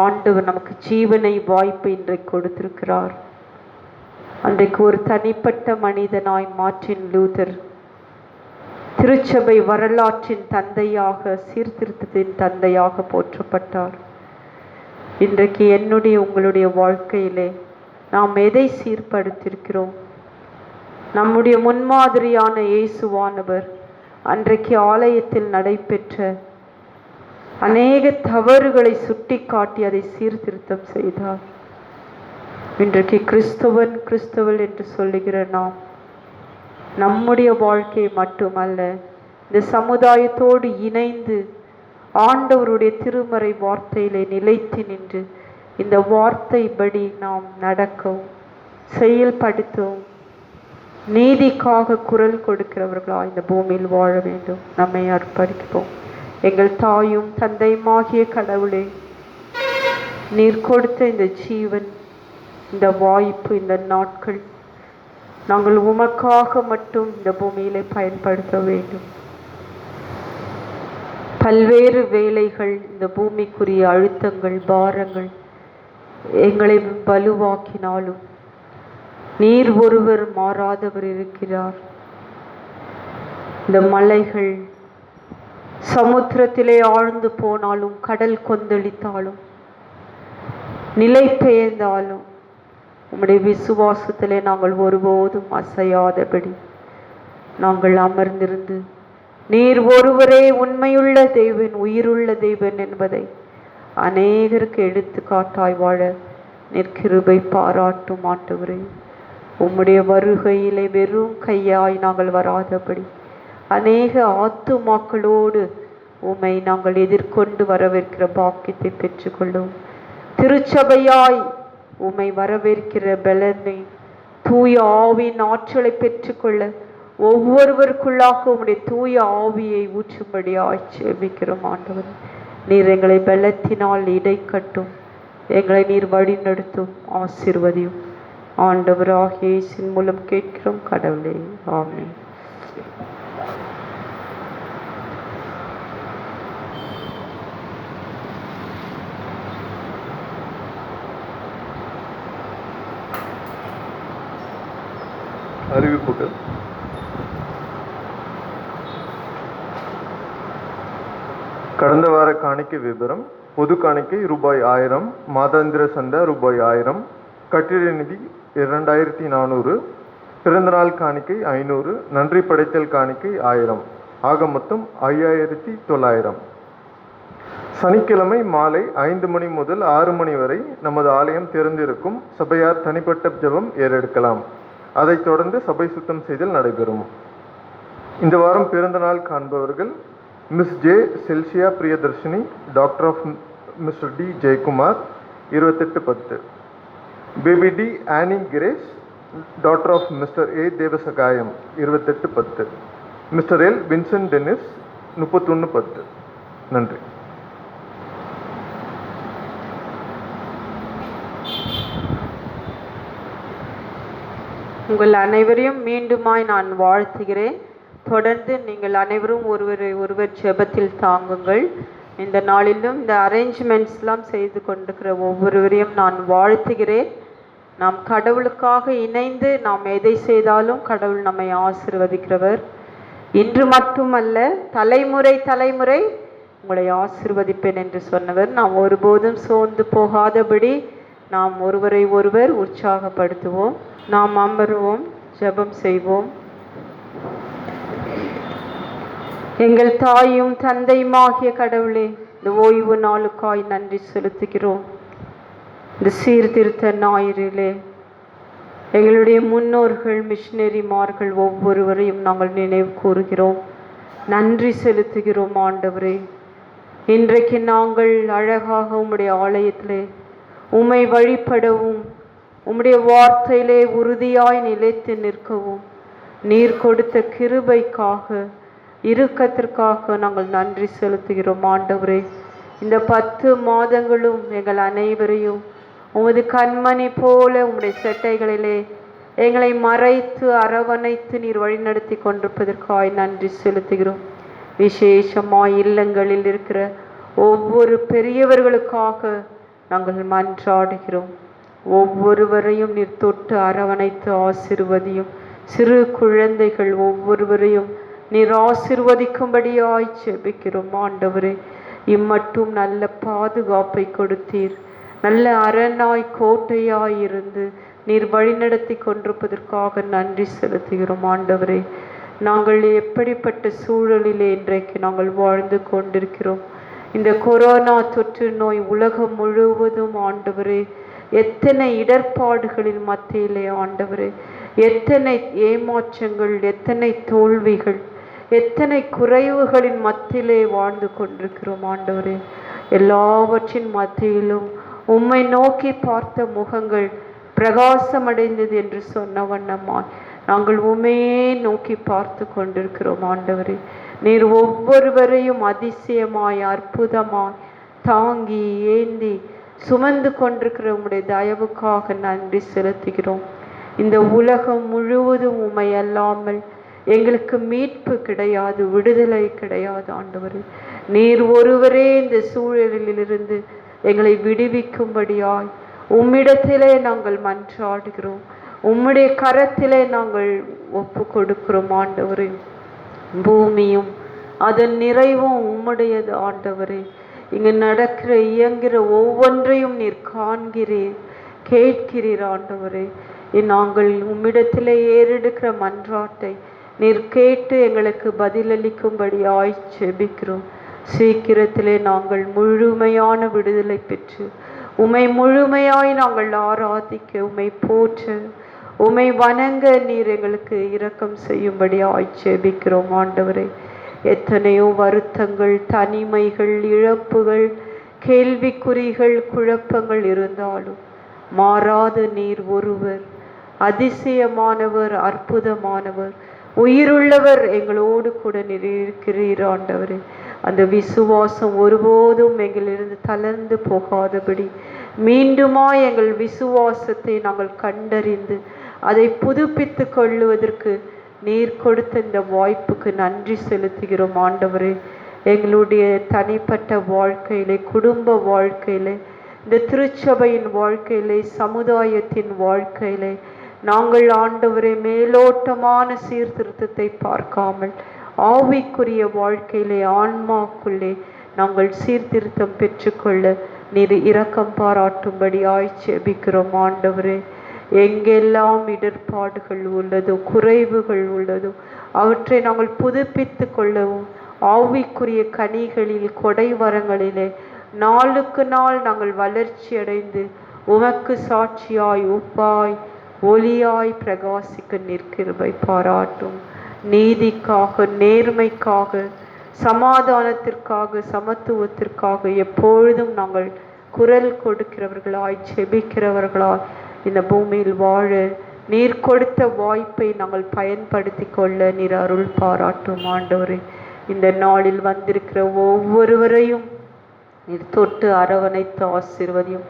ஆண்டவர் நமக்கு ஜீவனை வாய்ப்பை இன்றைக்கு கொடுத்திருக்கிறார். அன்றைக்கு ஒரு தனிப்பட்ட மனிதனாய் மார்ட்டின் லூதர் திருச்சபை வரலாற்றின் தந்தையாக, சீர்திருத்தத்தின் தந்தையாக போற்றப்பட்டார். இன்றைக்கு என்னுடைய உங்களுடைய வாழ்க்கையிலே நாம் எதை சீர்படுத்தியிருக்கிறோம்? நம்முடைய முன்மாதிரியான இயேசுவானவர் அன்றைக்கு ஆலயத்தில் நடைபெற்ற அநேக தவறுகளை சுட்டி காட்டி அதை சீர்திருத்தம் செய்தார். இன்றைக்கு கிறிஸ்தவள் என்று சொல்லுகிற நாம் நம்முடைய வாழ்க்கை மட்டுமல்ல, இந்த சமுதாயத்தோடு இணைந்து ஆண்டவருடைய திருமறை வார்த்தையிலே நிலைத்து நின்று இந்த வார்த்தைப்படி நாம் நடக்கவும் செயல்படுத்தவும் நீதிக்காக குரல் கொடுக்கிறவர்களா இந்த பூமியில் வாழ வேண்டும். நம்மை அர்ப்பணிப்போம். எங்கள் தாயும் தந்தையுமாகிய கடவுளே, நீர் கொடுத்த இந்த ஜீவன், இந்த வாய்ப்பு, இந்த நாட்கள் நாங்கள் உமக்காக மட்டும் இந்த பூமியிலே பயன்படுத்த வேண்டும். பல்வேறு வேலைகள், இந்த பூமிக்குரிய அழுத்தங்கள், பாரங்கள் எங்களை வலுவாக்கினாலும் நீர் ஒருவர் மாறாதவர் இருக்கிறார். இந்த மலைகள் சமுத்திரத்திலே ஆழ்ந்து போனாலும், கடல் கொந்தளித்தாலும், நிலை பெயர்ந்தாலும் உம்முடைய விசுவாசத்திலே நாங்கள் ஒருபோதும் அசையாதபடி நாங்கள் அமர்ந்திருந்து நீர் ஒருவரே உண்மையுள்ள தேவன், உயிருள்ள தேவன் என்பதை அநேகருக்கு எடுத்துக்காட்டாய் வாழ நீர் கிருபை பாராட்டும் ஆண்டவரே. உம்முடைய வருகையிலே வெறும் கையாய் நாங்கள் வராதபடி அநேக ஆத்துமாக்களோடு உம்மை நாங்கள் எதிர்கொண்டு வரவேற்கிற பாக்கியத்தை பெற்றுக்கொள்ளும். திருச்சபையாய் உம்மை வரவேற்கிற பலனை, தூய ஆவியின் ஆற்றலை பெற்றுக்கொள்ள ஒவ்வொருவருக்குள்ளாக உம்முடைய தூய ஆவியை ஊற்றும்படியாய் ஜெபிக்கிறோம் ஆண்டவர். நீர் எங்களை பலத்தினால் இடை கட்டும், எங்களை நீர் வழி நடத்தும், ஆசீர்வதியும். ஆண்டவராகிய இயேசுவின் மூலம் கேட்கிறோம் கடவுளே, ஆமென். அறிவிப்புகள். கடந்த வார காணிக்கை விபரம்: பொது காணிக்கை ரூபாய் 1000, மாதாந்திர சந்தா ரூபாய் 1000, கட்டிட நிதி 2400, பிறந்தநாள் காணிக்கை 500, நன்றி படைத்தல் காணிக்கை 1000, ஆக மொத்தம் 5900. சனிக்கிழமை மாலை 5 மணி முதல் 6 மணி வரை நமது ஆலயம் திறந்திருக்கும். சபையார் தனிப்பட்ட ஜெபம் ஏறெடுக்கலாம். அதைத் தொடர்ந்து சபை சுத்தம் செய்தல் நடைபெறும். இந்த வாரம் பிறந்த நாள் காண்பவர்கள்: miss J Chelsea Priyadarshini, doctor of mister D Jayakumar, 28/10. Baby D Annie Grace, doctor of mister A Devasagayam, 28/10. Mister L Vincent Dennis, 31/10. நன்றி. உங்கள் அனைவரையும் மீண்டுமாய் நான் வாழ்த்துகிறேன். தொடர்ந்து நீங்கள் அனைவரும் ஒருவரை ஒருவர் ஜெபத்தில் தாங்குங்கள். இந்த நாளிலும் இந்த அரேஞ்ச்மெண்ட்ஸ்லாம் செய்து கொண்டிருக்கிற ஒவ்வொருவரையும் நான் வாழ்த்துகிறேன். நாம் கடவுளுக்காக இணைந்து நாம் எதை செய்தாலும் கடவுள் நம்மை ஆசீர்வதிக்கிறவர். இன்று மட்டுமல்ல, தலைமுறை தலைமுறை உங்களை ஆசீர்வதிப்பேன் என்று சொன்னவர். நாம் ஒருபோதும் சோர்ந்து போகாதபடி நாம் ஒருவரை ஒருவர் உற்சாகப்படுத்துவோம். நாம் அமருவோம், ஜெபம் செய்வோம். எங்கள் தாயும் தந்தையுமாகிய கடவுளே, இந்த ஓய்வு நாளுக்காய் நன்றி செலுத்துகிறோம். இந்த சீர்திருத்த ஞாயிறிலே எங்களுடைய முன்னோர்கள், மிஷினரிமார்கள் ஒவ்வொருவரையும் நாங்கள் நினைவு கூறுகிறோம், நன்றி செலுத்துகிறோம். ஆண்டவரே, இன்றைக்கு நாங்கள் அழகாக உம்முடைய ஆலயத்திலே உம்மை வழிபடவும் உம்முடைய வார்த்தையிலே உறுதியாய் நிலைத்து நிற்கவும் நீர் கொடுத்த கிருபைக்காக, இரக்கத்திற்காக நாங்கள் நன்றி செலுத்துகிறோம். ஆண்டவரே, இந்த 10 மாதங்களும் எங்கள் அனைவரையும் உமது கண்மணி போல உம்முடைய செட்டைகளிலே எங்களை மறைத்து அரவணைத்து நீர் வழிநடத்தி கொண்டிருப்பதற்காய் நன்றி செலுத்துகிறோம். விசேஷமாய் இல்லங்களில் இருக்கிற ஒவ்வொரு பெரியவர்களுக்காக நாங்கள் மன்றாடுகிறோம். ஒவ்வொருவரையும் நீர் தொட்டு அரவணைத்து ஆசீர்வதியும். சிறு குழந்தைகள் ஒவ்வொருவரையும் நீர் ஆசீர்வதிக்கும்படியாய் ஜெபிக்கிறோம். ஆண்டவரே, இம்மட்டும் நல்ல பாதுகாப்பை கொடுத்தீர். நல்ல அரணாய் கோட்டையாய் இருந்து நீர் வழிநடத்தி கொண்டிருப்பதற்காக நன்றி செலுத்துகிறோம். ஆண்டவரே, நாங்கள் எப்படிப்பட்ட சூழலிலே இன்றைக்கு நாங்கள் வாழ்ந்து கொண்டிருக்கிறோம். இந்த கொரோனா தொற்று நோய் உலகம் முழுவதும் ஆண்டவரே எத்தனை இடர்பாடுகளின் மத்தியிலே ஆண்டவரே, எத்தனை ஏமாற்றங்கள், எத்தனை தோல்விகள், எத்தனை குறைவுகளின் மத்தியிலே வாழ்ந்து கொண்டிருக்கிறோம். ஆண்டவரே, எல்லாவற்றின் மத்தியிலும் உம்மை நோக்கி பார்த்த முகங்கள் பிரகாசமடைந்தது என்று சொன்ன வண்ணமாய் நாங்கள் உம்மையே நோக்கி பார்த்து கொண்டிருக்கிறோம். ஆண்டவரே, நீர் ஒவ்வொருவரையும் அதிசயமாய் அற்புதமாய் தாங்கி ஏந்தி சுமந்து கொண்டிருக்கிற உம்முடைய தயவுக்காக நன்றி செலுத்துகிறோம். இந்த உலகம் முழுவதும் உம்மை அல்லாமல் எங்களுக்கு மீட்பு கிடையாது, விடுதலை கிடையாது. ஆண்டவரே, நீர் ஒருவரே இந்த சூழலிலிருந்து எங்களை விடுவிக்கும்படியாய் உம்மிடத்திலே நாங்கள் மன்றாடுகிறோம். உம்முடைய கரத்திலே நாங்கள் ஒப்பு கொடுக்கிறோம். ஆண்டவரே, பூமியும் அதன் நிறைவும் உம்முடையது. ஆண்டவரே, இங்கு நடக்கிற இயங்குகிற ஒவ்வொன்றையும் நீர் காண்கிறீர், கேட்கிறீர். ஆண்டவரே, நாங்கள் உம்மிடத்திலே ஏறெடுக்கிற மன்றாட்டை நீர் கேட்டு எங்களுக்கு பதிலளிக்கும்படியாய் ஜெபிக்கிறோம். சீக்கிரத்திலே நாங்கள் முழுமையான விடுதலை பெற்று உம்மை முழுமையாய் நாங்கள் ஆராதிக்க, உம்மை போற்ற, உம்மை வணங்க நீர் எங்களுக்கு இரக்கம் செய்யும்படியாய் ஜெபிக்கிறோம். ஆண்டவரே, எத்தனையோ வருத்தங்கள், தனிமைகள், இழப்புகள், கேள்விக்குறிகள், குழப்பங்கள் இருந்தாலும் மாறாத நீர் ஒருவர், அதிசயமானவர், அற்புதமானவர், உயிருள்ளவர், எங்களோடு கூட நீர் இருக்கிறீர். ஆண்டவரே, அந்த விசுவாசம் ஒருபோதும் எங்களிலிருந்து தளர்ந்து போகாதபடி மீண்டுமாய் எங்கள் விசுவாசத்தை நாங்கள் கண்டறிந்து அதை புதுப்பித்து கொள்ளுவதற்கு நீர் கொடுத்த இந்த வாய்ப்புக்கு நன்றி செலுத்துகிறோம். ஆண்டவரே, எங்களுடைய தனிப்பட்ட வாழ்க்கையிலே, குடும்ப வாழ்க்கையிலே, இந்த திருச்சபையின் வாழ்க்கையிலே, சமுதாயத்தின் வாழ்க்கையிலே நாங்கள் ஆண்டவரே மேலோட்டமான சீர்திருத்தத்தை பார்க்காமல் ஆவிக்குரிய வாழ்க்கையிலே, ஆன்மாக்குள்ளே நாங்கள் சீர்திருத்தம் பெற்றுக்கொள்ள நீர் இரக்கம் பாராட்டும்படியாய் ஜெபிக்கிறோம். ஆண்டவரே, எங்கெல்லாம் இடர்பாடுகள் உள்ளதோ, குறைவுகள் உள்ளதோ, அவற்றை நாங்கள் புதுப்பித்து கொள்ளவும் ஆவிக்குரிய கனிகளில், கொடை வரங்களிலே நாளுக்கு நாள் நாங்கள் வளர்ச்சி அடைந்து உமக்கு சாட்சியாய், உப்பாய், ஒளியாய் பிரகாசிக்க நிற்கிருபை பாராட்டும். நீதிக்காக, நேர்மைக்காக, சமாதானத்திற்காக, சமத்துவத்திற்காக எப்பொழுதும் நாங்கள் குரல் கொடுக்கிறவர்களாய், செபிக்கிறவர்களாய் இந்த பூமியில் வாழ நீர் கொடுத்த வாய்ப்பை நாங்கள் பயன்படுத்தி கொள்ள நீர் அருள் பாராட்டும். ஆண்டவரே, இந்த நாளில் வந்திருக்கிற ஒவ்வொருவரையும் நீர் தொட்டு அரவணைத்து ஆசீர்வதியும்.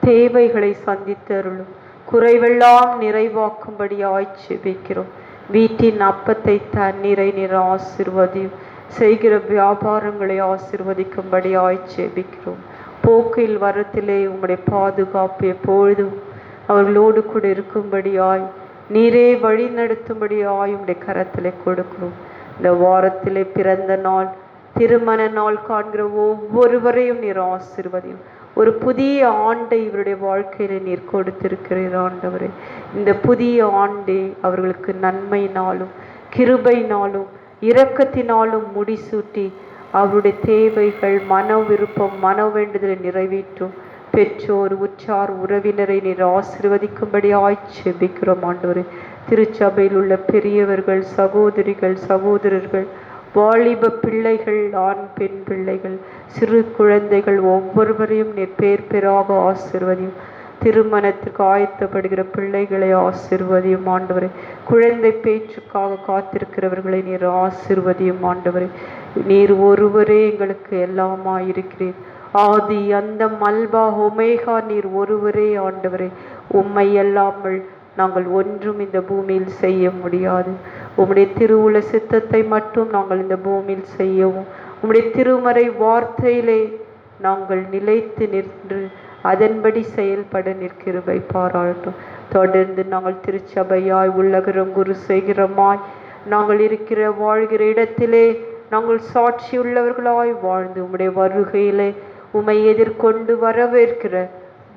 தேவைகளை சந்தித்து அருளும். குறைவெல்லாம் நிறைவாக்கும்படியாய் ஜெபிக்கிறோம். வீட்டின் அப்பத்தை, தண்ணீரை நீர் ஆசீர்வதியும். செய்கிற வியாபாரங்களை ஆசீர்வதிக்கும்படியாய் ஜெபிக்கிறோம். போக்கில் வரத்திலே உம்முடைய பாதுகாப்பு எப்பொழுதும் அவர்களோடு கூட இருக்கும்படியாய் நீரே வழி நடத்தும்படியாய் உம்முடைய கரத்திலே கொடுக்கிறோம். இந்த வாரத்திலே பிறந்த நாள், திருமண நாள் காண்கிற ஒவ்வொருவரையும் நீர் ஆசீர்வதியும். ஒரு புதிய ஆண்டை இவருடைய வாழ்க்கையில நீர் கொடுத்திருக்கிறீர். ஆண்டவரே, இந்த புதிய ஆண்டை அவர்களுக்கு நன்மையினாலும், கிருபையினாலும், இரக்கத்தினாலும் முடிசூட்டி அவருடைய தேவைகள், மன விருப்பம், மன வேண்டுதலை நிறைவேற்றும். பெற்றோர், உற்றார், உறவினரை நீர் ஆசீர்வதிக்கும்படியாய் ஜெபிக்கிறோம். ஆண்டவரே, திருச்சபையில் உள்ள பெரியவர்கள், சகோதரிகள், சகோதரர்கள், வாலிப பிள்ளைகள், ஆண் பெண் பிள்ளைகள், சிறு குழந்தைகள் ஒவ்வொருவரையும் நீர் பேர் பேராக ஆசீர்வதியும். திருமணத்திற்கு ஆயத்தப்படுகிற பிள்ளைகளை ஆசீர்வதியும். ஆண்டவரே, குழந்தை பேச்சுக்காக காத்திருக்கிறவர்களை நீர் ஆசீர்வதியும். ஆண்டவரே, நீர் ஒருவரே எங்களுக்கு எல்லாமாயிருக்கிறீர். ஆதி அந்த மல்பா ஒமேகா நீர் ஒருவரே ஆண்டவரே. உம்மை அல்லாமல் நாங்கள் ஒன்றும் இந்த பூமியில் செய்ய முடியாது. உம்முடைய திருவுள சித்தத்தை மட்டும் நாங்கள் இந்த பூமியில் செய்யவும், உம்முடைய திருமறை வார்த்தையிலே நாங்கள் நிலைத்து நின்று அதன்படி செயல்பட நிற்கிருபை பாராட்டும். தொடர்ந்து நாங்கள் திருச்சபையாய் உள்ளகரம் குரு செய்கிறமாய் நாங்கள் இருக்கிற வாழ்கிற இடத்திலே நாங்கள் சாட்சியுள்ளவர்களாய் வாழ்ந்து உம்முடைய வருகையிலே உம்மை எதிர்கொண்டு வரவேற்கிற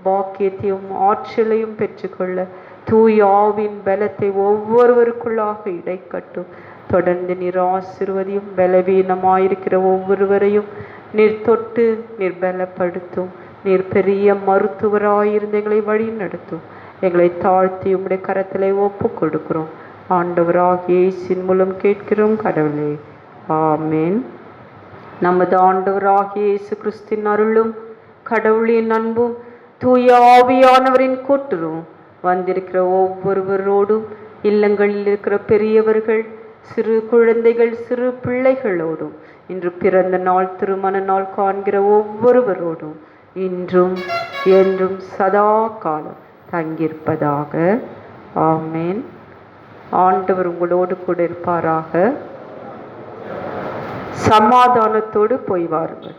பாக்கியத்தையும் ஆற்றலையும் பெற்றுக்கொள்ள தூய ஆவின் பலத்தை ஒவ்வொருவருக்குள்ளாக இடைக்கட்டும். தொடர்ந்து நீர் ஆசீர்வதியும். பலவீனமாயிருக்கிற ஒவ்வொருவரையும் நீர் தொட்டு நீர் பலப்படுத்தும். நீர் பெரிய மருத்துவராயிருந்து எங்களை வழி நடத்தும். எங்களை தாழ்த்தி உம்முடைய கரத்திலே ஒப்பு கொடுக்கிறோம். ஆண்டவராகிய இயேசுவின் மூலம் கேட்கிறோம் கடவுளே, ஆமேன். நமது ஆண்டவராகிய இயேசு கிறிஸ்துவின் அருளும் கடவுளின் அன்பும் தூய ஆவியானவரின் கூட்டுறவும் வந்திருக்கிற ஒவ்வொருவரோடும், இல்லங்களில் இருக்கிற பெரியவர்கள், சிறு குழந்தைகள், சிறு பிள்ளைகளோடும், இன்று பிறந்த நாள் திருமண நாள் காண்கிற ஒவ்வொருவரோடும் இன்றும் என்றும் சதா காலம் தங்கியிருப்பதாக. ஆமேன். ஆண்டவர் உங்களோடு கூட இருப்பாராக. சமாதானத்தோடு போய் வாருங்கள்.